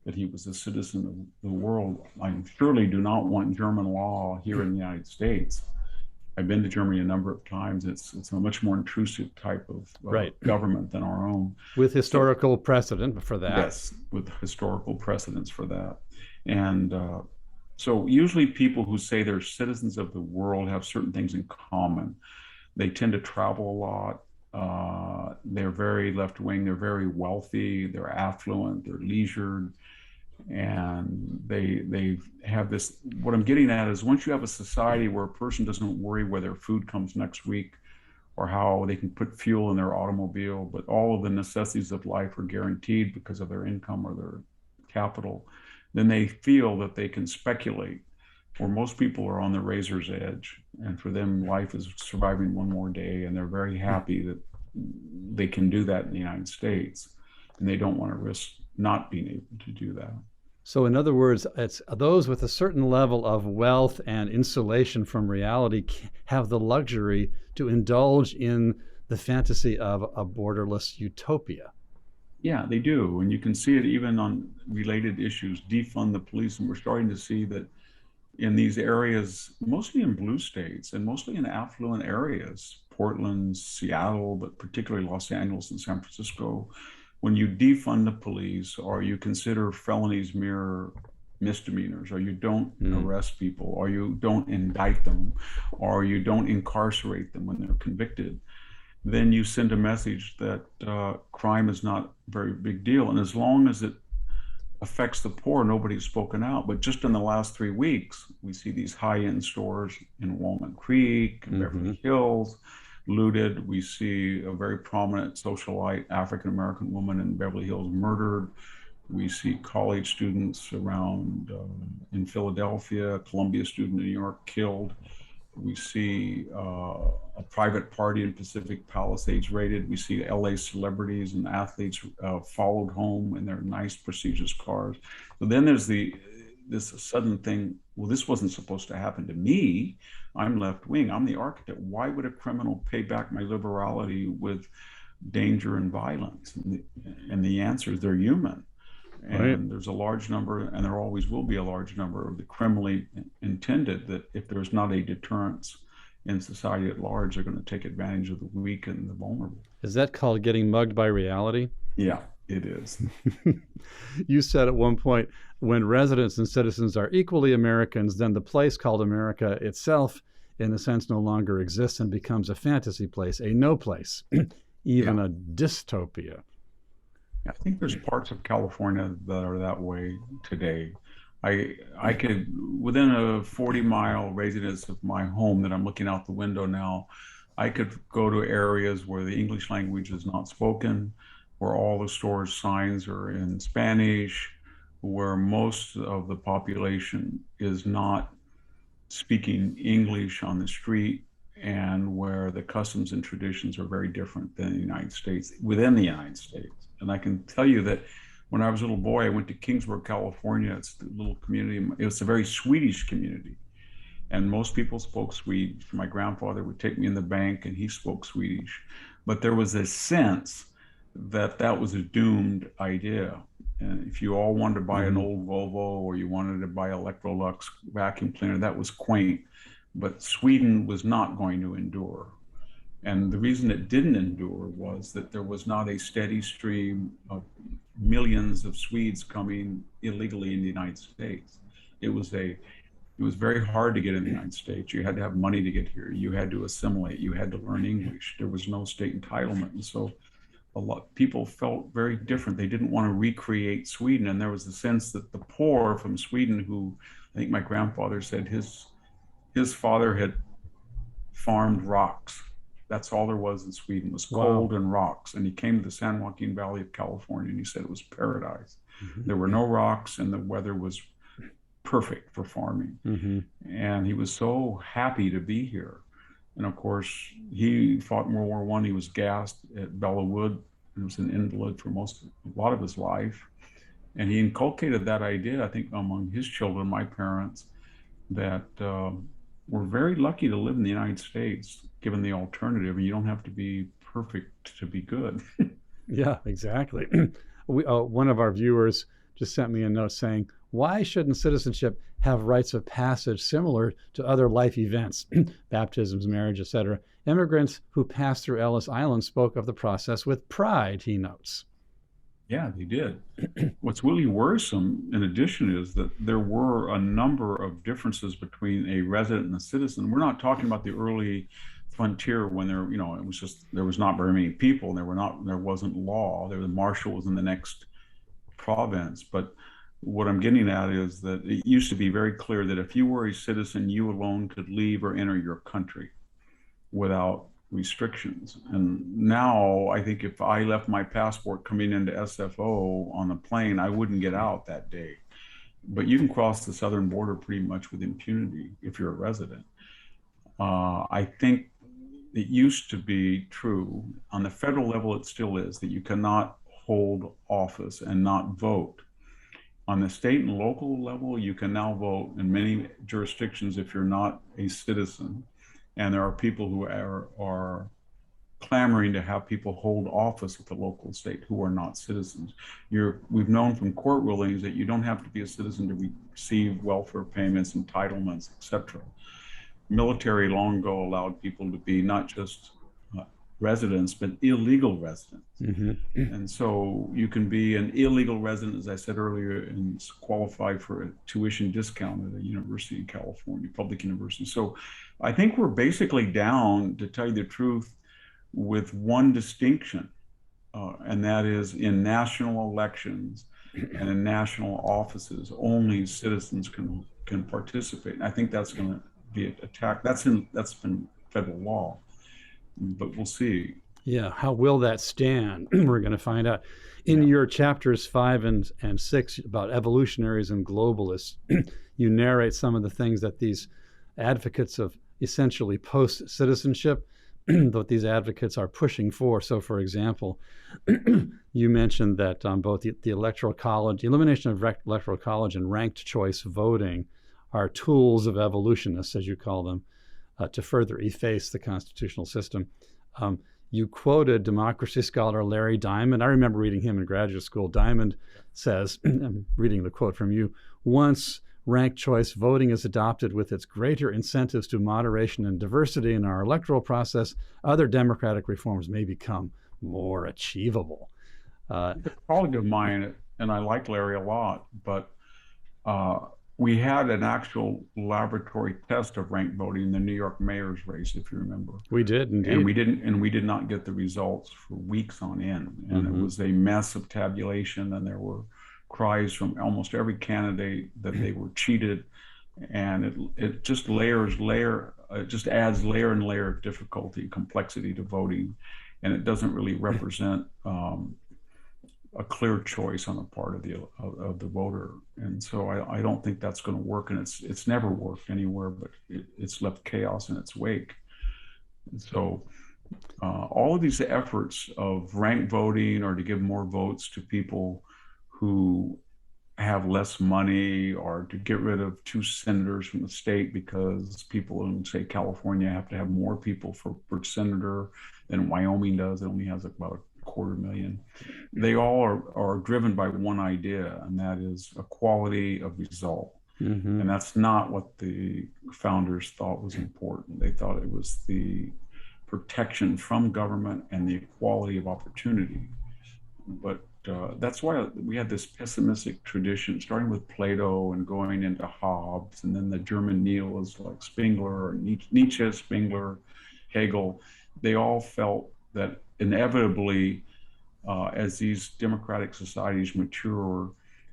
that he was a citizen of the world, I surely do not want German law here in the United States. I've been to Germany a number of times. It's a much more intrusive type of government than our own. With historical precedent for that. Yes, with historical precedents for that. And so usually people who say they're citizens of the world have certain things in common. They tend to travel a lot. They're very left-wing, they're very wealthy, they're affluent, they're leisured, and they have this, what I'm getting at is once you have a society where a person doesn't worry whether food comes next week or how they can put fuel in their automobile, but all of the necessities of life are guaranteed because of their income or their capital, then they feel that they can speculate, where most people are on the razor's edge, and for them life is surviving one more day, and they're very happy that they can do that in the United States, and they don't want to risk not being able to do that. So in other words, it's those with a certain level of wealth and insulation from reality have the luxury to indulge in the fantasy of a borderless utopia. Yeah, they do, and you can see it even on related issues, defund the police, and we're starting to see that in these areas, mostly in blue states and mostly in affluent areas, Portland, Seattle, but particularly Los Angeles and San Francisco, when you defund the police or you consider felonies mere misdemeanors, or you don't arrest people, or you don't indict them, or you don't incarcerate them when they're convicted, then you send a message that crime is not a very big deal. And as long as it affects the poor, nobody's spoken out. But just in the last 3 weeks, we see these high-end stores in Walnut Creek and Beverly Hills looted. We see a very prominent socialite African-American woman in Beverly Hills murdered. We see college students around in Philadelphia, a Columbia student in New York killed. We see a private party in Pacific Palisades raided. We see LA celebrities and athletes followed home in their nice, prestigious cars. So then there's this sudden thing, well, this wasn't supposed to happen to me. I'm left wing. I'm the architect. Why would a criminal pay back my liberality with danger and violence? And the answer is they're human. And right. There's a large number, and there always will be a large number of the criminally intended, that if there's not a deterrence in society at large, they're going to take advantage of the weak and the vulnerable. Is that called getting mugged by reality? Yeah, it is. You said at one point, when residents and citizens are equally Americans, then the place called America itself, in a sense, no longer exists and becomes a fantasy place, a no place, even a dystopia. I think there's parts of California that are that way today. I could, within a 40-mile radius of my home that I'm looking out the window now, I could go to areas where the English language is not spoken, where all the stores' signs are in Spanish, where most of the population is not speaking English on the street, and where the customs and traditions are very different than the United States, within the United States. And I can tell you that when I was a little boy, I went to Kingsburg, California. It's a little community. It was a very Swedish community. And most people spoke Swedish. My grandfather would take me in the bank and he spoke Swedish. But there was a sense that that was a doomed idea. And if you all wanted to buy an old Volvo, or you wanted to buy Electrolux vacuum cleaner, that was quaint. But Sweden was not going to endure. And the reason it didn't endure was that there was not a steady stream of millions of Swedes coming illegally in the United States. It was very hard to get in the United States. You had to have money to get here. You had to assimilate. You had to learn English. There was no state entitlement. And so a lot of people felt very different. They didn't want to recreate Sweden. And there was a sense that the poor from Sweden, who I think my grandfather said his father had farmed rocks. That's all there was in Sweden, was cold and rocks. And he came to the San Joaquin Valley of California and he said it was paradise. There were no rocks and the weather was perfect for farming. And he was so happy to be here. And of course, he fought in World War I. He was gassed at Bella Wood and was an invalid for a lot of his life. And he inculcated that idea, I think, among his children, my parents, that we're very lucky to live in the United States, given the alternative. You don't have to be perfect to be good. Yeah, exactly. One of our viewers just sent me a note saying, why shouldn't citizenship have rites of passage similar to other life events, baptisms, marriage, etc.? Immigrants who passed through Ellis Island spoke of the process with pride, he notes. Yeah, they did. What's really worrisome, in addition, is that there were a number of differences between a resident and a citizen. We're not talking about the early frontier when there, it was just, there was not very many people. There wasn't law. The marshal was in the next province. But what I'm getting at is that it used to be very clear that if you were a citizen, you alone could leave or enter your country without restrictions. And now I think if I left my passport coming into SFO on a plane, I wouldn't get out that day. But you can cross the southern border pretty much with impunity if you're a resident. I think it used to be true on the federal level, it still is, that you cannot hold office and not vote. On the state and local level, you can now vote in many jurisdictions if you're not a citizen. And there are people who are clamoring to have people hold office at the local state who are not citizens. We've known from court rulings that you don't have to be a citizen to receive welfare payments, entitlements, etc. Military long ago allowed people to be not just residents, but illegal residents. And so you can be an illegal resident, as I said earlier, and qualify for a tuition discount at a university in California, public university. So I think we're basically down, to tell you the truth, with one distinction, and that is in national elections and in national offices, only citizens can participate. And I think that's going to be attacked. That's been federal law, but we'll see. Yeah, how will that stand? We're going to find out. In your chapters 5 and 6 about evolutionaries and globalists, you narrate some of the things that these advocates of essentially post citizenship, that these advocates are pushing for. So, for example, you mentioned that both the Electoral College, the elimination of Electoral College and ranked choice voting are tools of evolutionists, as you call them, to further efface the constitutional system. You quoted democracy scholar Larry Diamond. I remember reading him in graduate school. Diamond says, I'm reading the quote from you, once ranked choice voting is adopted with its greater incentives to moderation and diversity in our electoral process, other democratic reforms may become more achievable. A colleague of mine, and I like Larry a lot, but we had an actual laboratory test of ranked voting in the New York mayor's race, if you remember. We did, indeed. And we did not get the results for weeks on end. And it was a mess of tabulation, and there were cries from almost every candidate that they were cheated. And it just it just adds layer and layer of difficulty, complexity to voting. And it doesn't really represent a clear choice on the part of the voter. And so I don't think that's going to work, and it's never worked anywhere, but it's left chaos in its wake. And so all of these efforts of ranked voting or to give more votes to people who have less money, or to get rid of 2 senators from the state because people in, say, California have to have more people for senator than Wyoming does. It only has about 250,000. They all are driven by one idea, and that is equality of result. And that's not what the founders thought was important. They thought it was the protection from government and the equality of opportunity. But that's why we had this pessimistic tradition, starting with Plato and going into Hobbes, and then the German nihilists like Spengler, Nietzsche, Spengler, Hegel. They all felt that inevitably, as these democratic societies mature,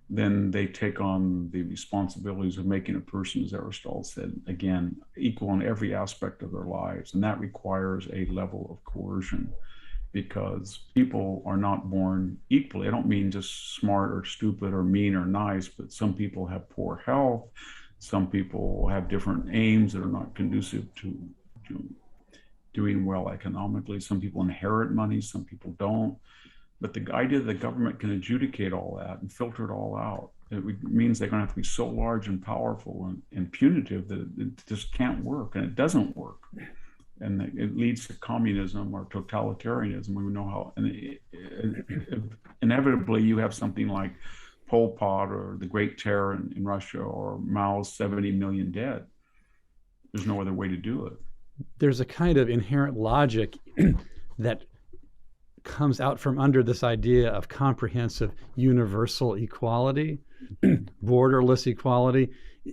then they take on the responsibilities of making a person, as Aristotle said, again, equal in every aspect of their lives. And that requires a level of coercion, because people are not born equally. I don't mean just smart or stupid or mean or nice, but some people have poor health. Some people have different aims that are not conducive to doing well economically. Some people inherit money, some people don't. But the idea that the government can adjudicate all that and filter it all out, it means they're going to have to be so large and powerful and punitive that it just can't work, and it doesn't work. And it leads to communism or totalitarianism. We know how, and inevitably you have something like Pol Pot or the Great Terror in Russia, or Mao's 70 million dead. There's no other way to do it. There's a kind of inherent logic that comes out from under this idea of comprehensive universal equality, borderless equality.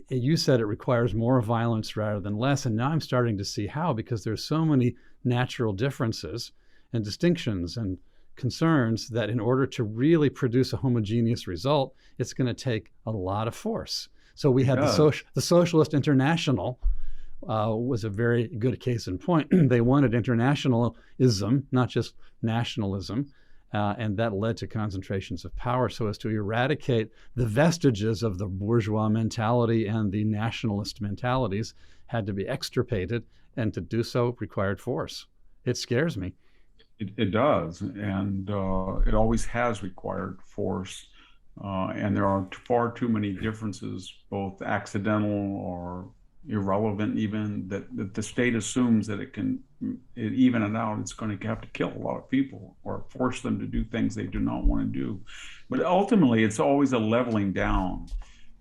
You said it requires more violence rather than less, and now I'm starting to see how, because there's so many natural differences and distinctions and concerns that in order to really produce a homogeneous result, it's going to take a lot of force. So we had the Socialist International was a very good case in point. They wanted internationalism, not just nationalism, and that led to concentrations of power so as to eradicate the vestiges of the bourgeois mentality, and the nationalist mentalities had to be extirpated, and to do so required force. It scares me. It does, and it always has required force, and there are far too many differences, both accidental or irrelevant even, that the state assumes that it even it out, it's going to have to kill a lot of people or force them to do things they do not want to do. But ultimately, it's always a leveling down.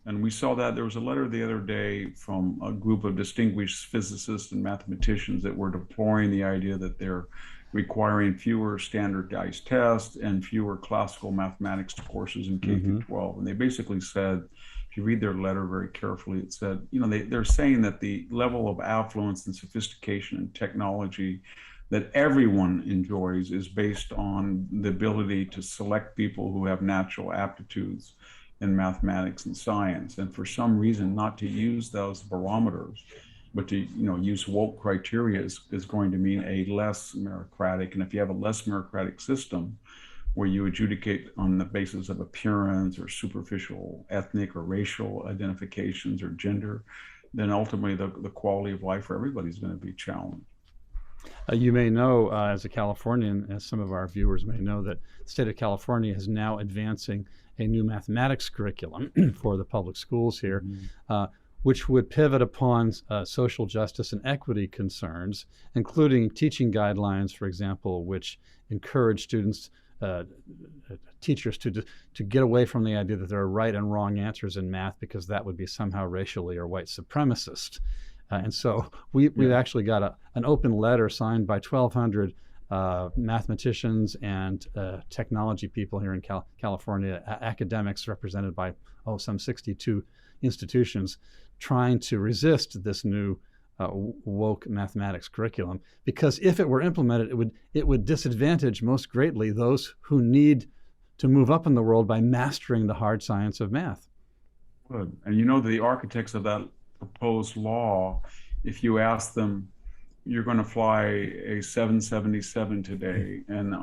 And we saw that. There was a letter the other day from a group of distinguished physicists and mathematicians that were deploring the idea that they're requiring fewer standardized tests and fewer classical mathematics courses in K through 12. And they basically said, if you read their letter very carefully, it said, they're saying that the level of affluence and sophistication and technology that everyone enjoys is based on the ability to select people who have natural aptitudes in mathematics and science, and for some reason not to use those barometers but to use woke criteria is going to mean a less meritocratic. And if you have a less meritocratic system where you adjudicate on the basis of appearance or superficial ethnic or racial identifications or gender, then ultimately the quality of life for everybody is going to be challenged. You may know, as a Californian, as some of our viewers may know, that the state of California is now advancing a new mathematics curriculum for the public schools here, which would pivot upon social justice and equity concerns, including teaching guidelines, for example, which encourage students, teachers to get away from the idea that there are right and wrong answers in math, because that would be somehow racially or white supremacist. And so we've actually got an open letter signed by 1,200 mathematicians and technology people here in California, academics represented by some 62 institutions, trying to resist this new woke mathematics curriculum, because if it were implemented, it would disadvantage most greatly those who need to move up in the world by mastering the hard science of math. Good. And the architects of that proposed law, if you ask them, you're going to fly a 777 today, and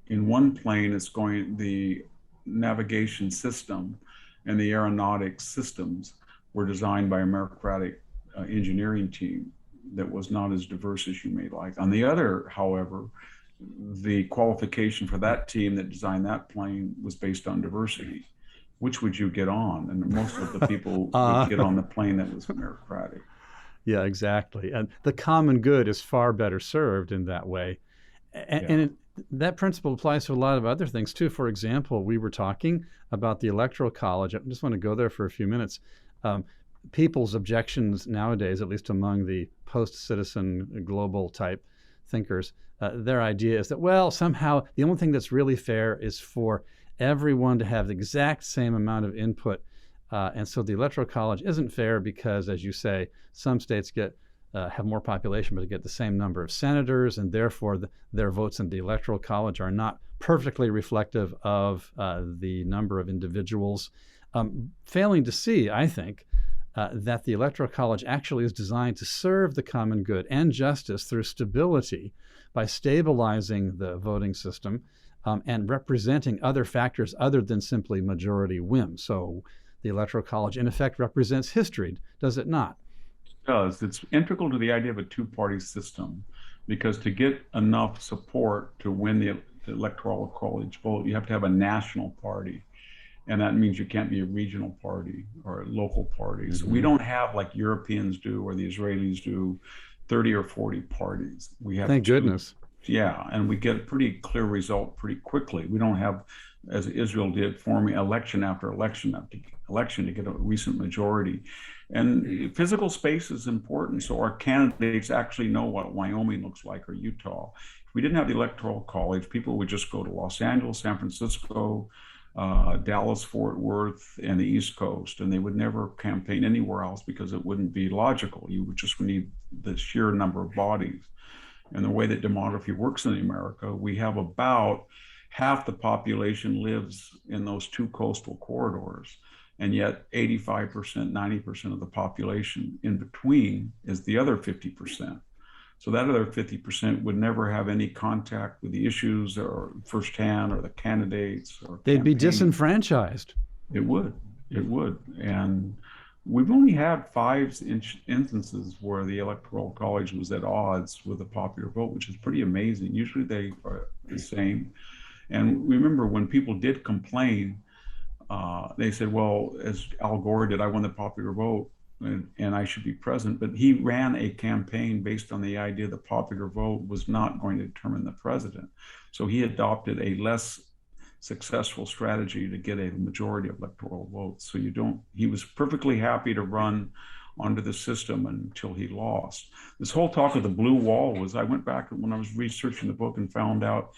in one plane it's going, the navigation system and the aeronautics systems were designed by a meritocratic engineering team that was not as diverse as you may like. On the other, however, the qualification for that team that designed that plane was based on diversity. Which would you get on? And most of the people would get on the plane that was meritocratic. Yeah, exactly. And the common good is far better served in that way. And that principle applies to a lot of other things too. For example, we were talking about the Electoral College. I just want to go there for a few minutes. People's objections nowadays, at least among the post-citizen global type thinkers, their idea is that, well, somehow the only thing that's really fair is for everyone to have the exact same amount of input. And so the Electoral College isn't fair because, as you say, some states have more population but get the same number of senators, and therefore their votes in the Electoral College are not perfectly reflective of the number of individuals. Failing to see, I think, that the Electoral College actually is designed to serve the common good and justice through stability by stabilizing the voting system and representing other factors other than simply majority whim. So the Electoral College, in effect, represents history, does it not? It does. It's integral to the idea of a two-party system, because to get enough support to win the Electoral College vote, you have to have a national party. And that means you can't be a regional party or a local party. So we don't have, like Europeans do or the Israelis do, 30 or 40 parties. We have Thank goodness. Yeah, and we get a pretty clear result pretty quickly. We don't have, as Israel did, forming election after election after election to get a recent majority. And physical space is important, so our candidates actually know what Wyoming looks like or Utah. If we didn't have the Electoral College, people would just go to Los Angeles, San Francisco, Dallas, Fort Worth, and the East Coast, and they would never campaign anywhere else because it wouldn't be logical. You would just need the sheer number of bodies. And the way that demography works in America, we have about half the population lives in those two coastal corridors, and yet 85%, 90% of the population in between is the other 50%. So that other 50% would never have any contact with the issues or firsthand or the candidates. Or they'd be disenfranchised. It would. And we've only had 5 instances where the Electoral College was at odds with the popular vote, which is pretty amazing. Usually they are the same. And remember, when people did complain, they said, well, as Al Gore did, I won the popular vote and I should be present. But he ran a campaign based on the idea the popular vote was not going to determine the president. So he adopted a less successful strategy to get a majority of electoral votes. So he was perfectly happy to run under the system until he lost. This whole talk of the blue wall was, I went back when I was researching the book and found out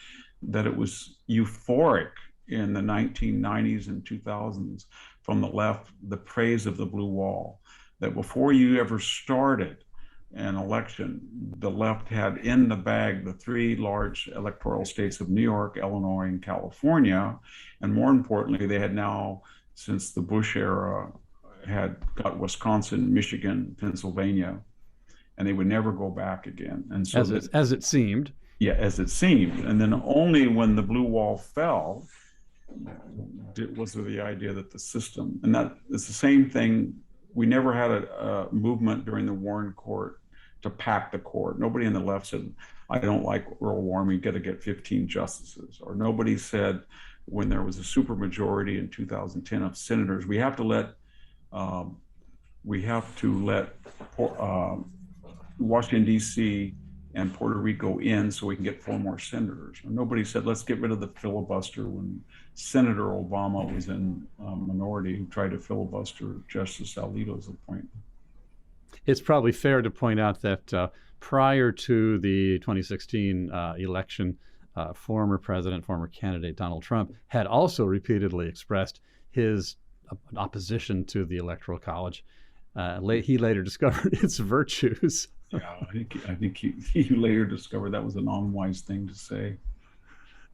that it was euphoric in the 1990s and 2000s from the left, the praise of the blue wall, that before you ever started an election, the left had in the bag the 3 large electoral states of New York, Illinois, and California. And more importantly, they had now, since the Bush era, had got Wisconsin, Michigan, Pennsylvania, and they would never go back again. And so as it seemed. Yeah, as it seemed. And then only when the blue wall fell was there the idea that the system, and that it's the same thing. We never had a movement during the Warren Court to pack the court. Nobody on the left said, I don't like Earl Warren, we got to get 15 justices. Or nobody said, when there was a supermajority in 2010 of senators, we have to let Washington, D.C. and Puerto Rico in so we can get 4 more senators. And nobody said, let's get rid of the filibuster when Senator Obama was in minority, who tried to filibuster Justice Alito's appointment. It's probably fair to point out that prior to the 2016 election, former candidate Donald Trump had also repeatedly expressed his opposition to the Electoral College. He later discovered its virtues. Yeah, I think he later discovered that was an unwise thing to say.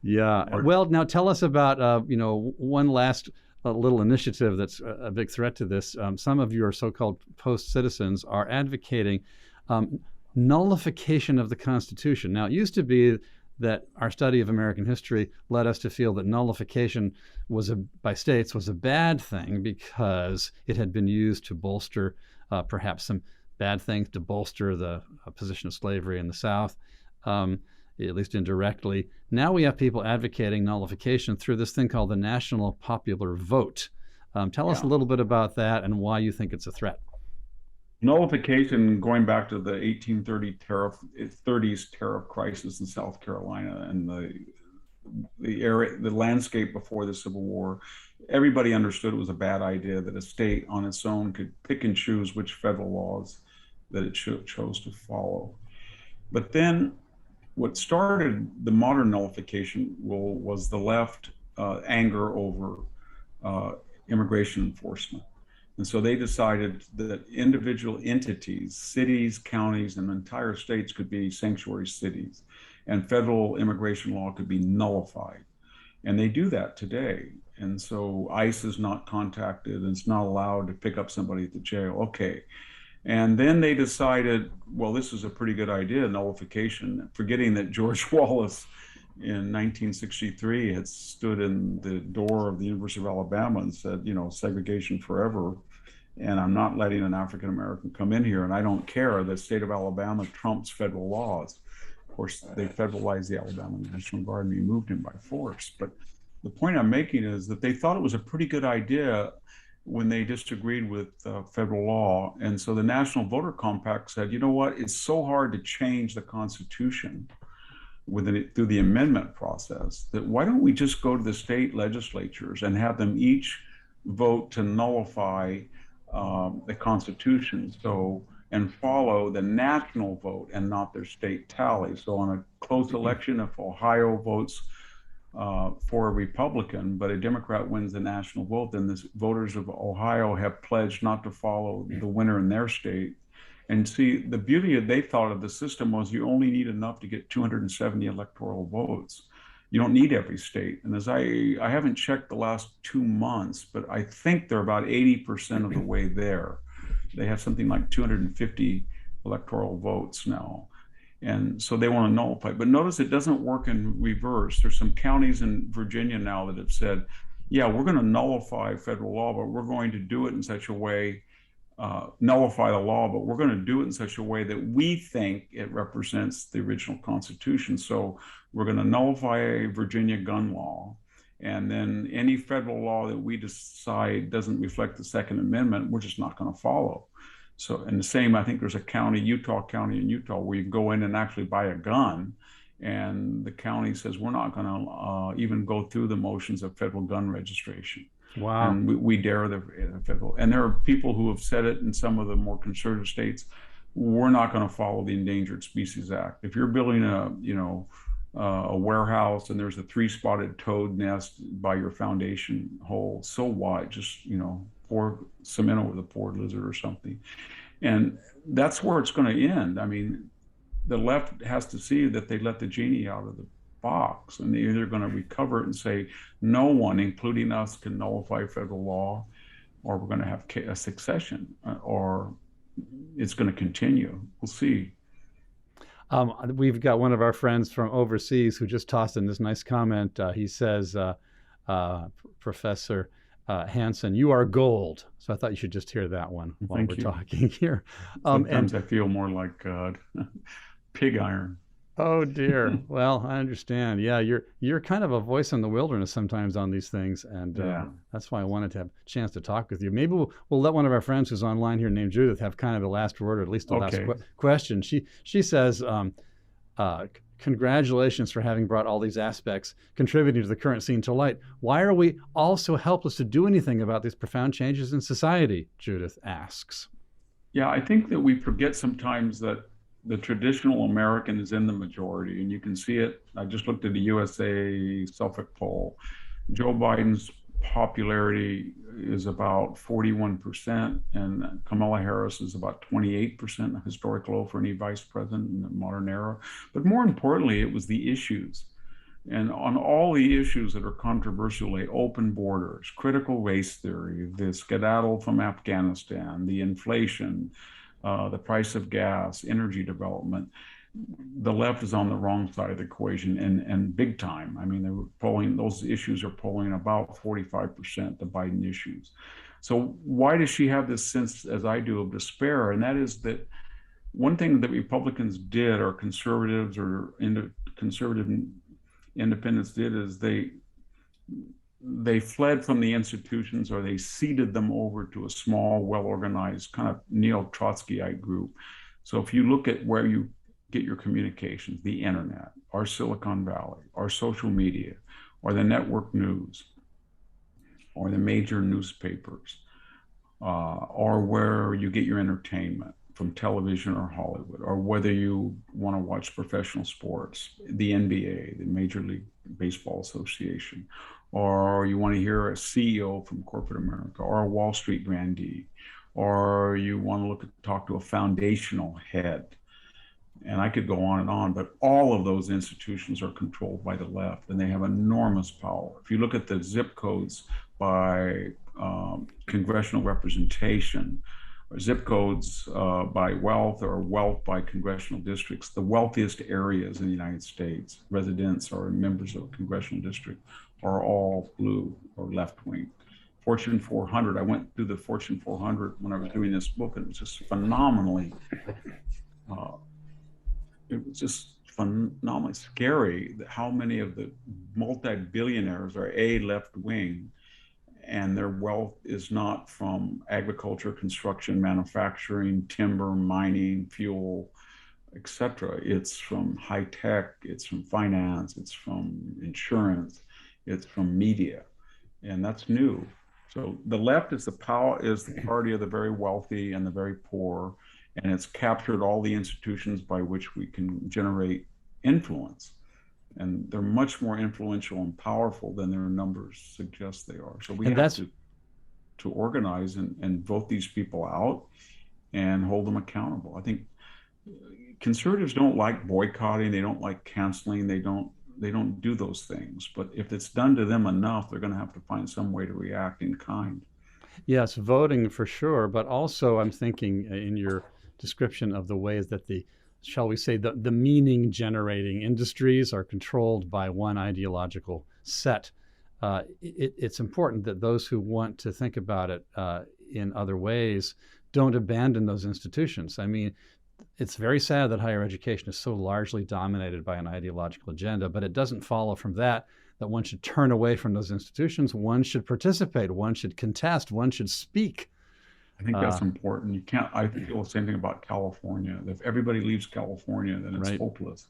Yeah. Well, now tell us about one last little initiative that's a big threat to this. Some of your so-called post-citizens are advocating nullification of the Constitution. Now, it used to be that our study of American history led us to feel that nullification by states was a bad thing because it had been used to bolster perhaps some bad things, to bolster the position of slavery in the South, at least indirectly. Now we have people advocating nullification through this thing called the National Popular Vote. Tell us a little bit about that and why you think it's a threat. Nullification, going back to the 1830s tariff crisis in South Carolina and the landscape before the Civil War, everybody understood it was a bad idea that a state on its own could pick and choose which federal laws that it chose to follow. But then what started the modern nullification rule was the left anger over immigration enforcement. And so they decided that individual entities, cities, counties, and entire states could be sanctuary cities, and federal immigration law could be nullified. And they do that today. And so ICE is not contacted and it's not allowed to pick up somebody at the jail. Okay. And then they decided, well, this is a pretty good idea, nullification, forgetting that George Wallace in 1963 had stood in the door of the University of Alabama and said, segregation forever. And I'm not letting an African-American come in here. And I don't care. The state of Alabama trumps federal laws. Of course, they federalized the Alabama National Guard and removed him by force. But the point I'm making is that they thought it was a pretty good idea when they disagreed with federal law. And so the National Voter Compact said, you know what, it's so hard to change the Constitution through the amendment process that why don't we just go to the state legislatures and have them each vote to nullify the Constitution, and follow the national vote and not their state tally. So on a close election, if Ohio votes for a Republican, but a Democrat wins the national vote, then the voters of Ohio have pledged not to follow the winner in their state. And see, the beauty they thought of the system was you only need enough to get 270 electoral votes. You don't need every state. And as I haven't checked the last 2 months, but I think they're about 80% of the way there. They have something like 250 electoral votes now. And so they want to nullify. But notice it doesn't work in reverse. There's some counties in Virginia now that have said, yeah, we're going to nullify federal law, but we're going to do it in such a way, nullify the law, but we're going to do it in such a way that we think it represents the original Constitution. So we're going to nullify Virginia gun law. And then any federal law that we decide doesn't reflect the Second Amendment, we're just not going to follow. So, and the same, I think there's a county, Utah County in Utah, where you go in and actually buy a gun, and the county says, we're not going to even go through the motions of federal gun registration. Wow. And we dare the federal. And there are people who have said it in some of the more conservative states, we're not going to follow the Endangered Species Act. If you're building a warehouse and there's a 3-spotted toad nest by your foundation hole, so what? Just, pour cement over the poor lizard or something. And that's where it's going to end. I mean, the left has to see that they let the genie out of the box, and they're either going to recover it and say, no one, including us, can nullify federal law. or we're going to have a succession, or it's going to continue. We'll see. We've got one of our friends from overseas who just tossed in this nice comment. He says, Professor Hanson, you are gold. So I thought you should just hear that one while we're talking here. Sometimes I feel more like pig iron. Oh dear. Well, I understand. Yeah, you're kind of a voice in the wilderness sometimes on these things, and that's why I wanted to have a chance to talk with you. Maybe we'll let one of our friends who's online here named Judith have kind of the last word, or at least the last question. She says, congratulations for having brought all these aspects contributing to the current scene to light. Why are we all so helpless to do anything about these profound changes in society? Judith asks. Yeah, I think that we forget sometimes that the traditional American is in the majority, and you can see it. I just looked at the USA Suffolk poll. Joe Biden's popularity is about 41%, and Kamala Harris is about 28%, a historic low for any vice president in the modern era. But more importantly, it was the issues. And on all the issues that are controversial, like open borders, critical race theory, the skedaddle from Afghanistan, the inflation, the price of gas, energy development, the left is on the wrong side of the equation, and big time. I mean, they were polling, those issues are polling about 45%, the Biden issues. So why does she have this sense, as I do, of despair? And that is that one thing that Republicans did, or conservatives or conservative independents did, is they fled from the institutions, or they ceded them over to a small, well-organized kind of neo-Trotskyite group. So if you look at where you get your communications, the internet, our Silicon Valley, our social media, or the network news, or the major newspapers, or where you get your entertainment from television or Hollywood, or whether you want to watch professional sports, the NBA, the Major League Baseball Association, or you want to hear a CEO from corporate America, or a Wall Street grandee, or you want to talk to a foundational head. And I could go on, but all of those institutions are controlled by the left, and they have enormous power. If you look at the zip codes by congressional representation, or zip codes by wealth, or wealth by congressional districts, the wealthiest areas in the United States, residents or members of a congressional district, are all blue or left-wing. Fortune 400, I went through the Fortune 400 when I was doing this book, and it was just phenomenally scary how many of the multi-billionaires are left-wing, and their wealth is not from agriculture, construction, manufacturing, timber, mining, fuel, etc. It's from high tech, it's from finance, it's from insurance, it's from media, and that's new. So the left is the party of the very wealthy and the very poor, and it's captured all the institutions by which we can generate influence. And they're much more influential and powerful than their numbers suggest they are. So we have to organize and vote these people out and hold them accountable. I think conservatives don't like boycotting, they don't like canceling, they don't do those things. But if it's done to them enough, they're going to have to find some way to react in kind. Yes, voting for sure, but also I'm thinking in your description of the ways that shall we say, the meaning generating industries are controlled by one ideological set. It's important that those who want to think about it in other ways don't abandon those institutions. I mean, it's very sad that higher education is so largely dominated by an ideological agenda, but it doesn't follow from that one should turn away from those institutions. One should participate, one should contest, one should speak. I think that's important. You can't, I feel the same thing about California. If everybody leaves California, then it's hopeless.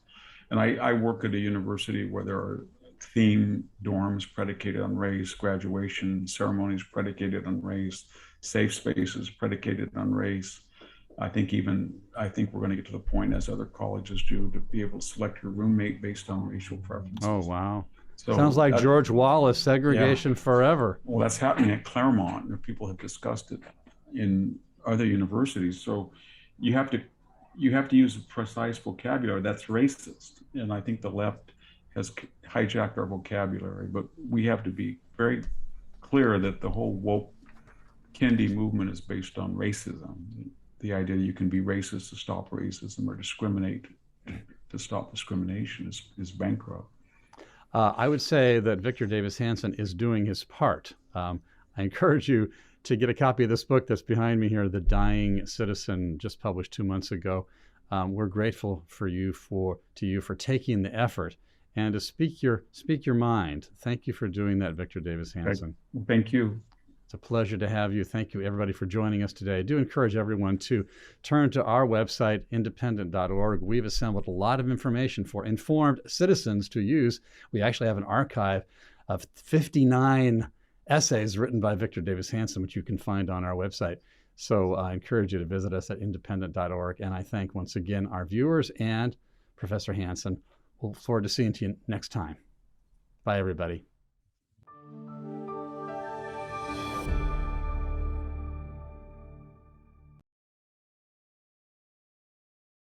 And I work at a university where there are theme dorms predicated on race, graduation ceremonies predicated on race, safe spaces predicated on race. I think we're going to get to the point, as other colleges do, to be able to select your roommate based on racial preferences. Oh, wow. So sounds like George Wallace, segregation forever. Well, that's happening at Claremont, and people have discussed it in other universities. So you have to use a precise vocabulary that's racist. And I think the left has hijacked our vocabulary, but we have to be very clear that the whole woke Kendi movement is based on racism. The idea you can be racist to stop racism or discriminate to stop discrimination is bankrupt. I would say that Victor Davis Hanson is doing his part. I encourage you to get a copy of this book that's behind me here, The Dying Citizen, just published 2 months ago. We're grateful to you for taking the effort and to speak your mind. Thank you for doing that, Victor Davis Hanson. Thank you. It's a pleasure to have you. Thank you, everybody, for joining us today. I do encourage everyone to turn to our website, independent.org. We've assembled a lot of information for informed citizens to use. We actually have an archive of 59 essays written by Victor Davis Hanson, which you can find on our website. So I encourage you to visit us at independent.org. And I thank once again our viewers and Professor Hanson. We'll look forward to seeing you next time. Bye, everybody.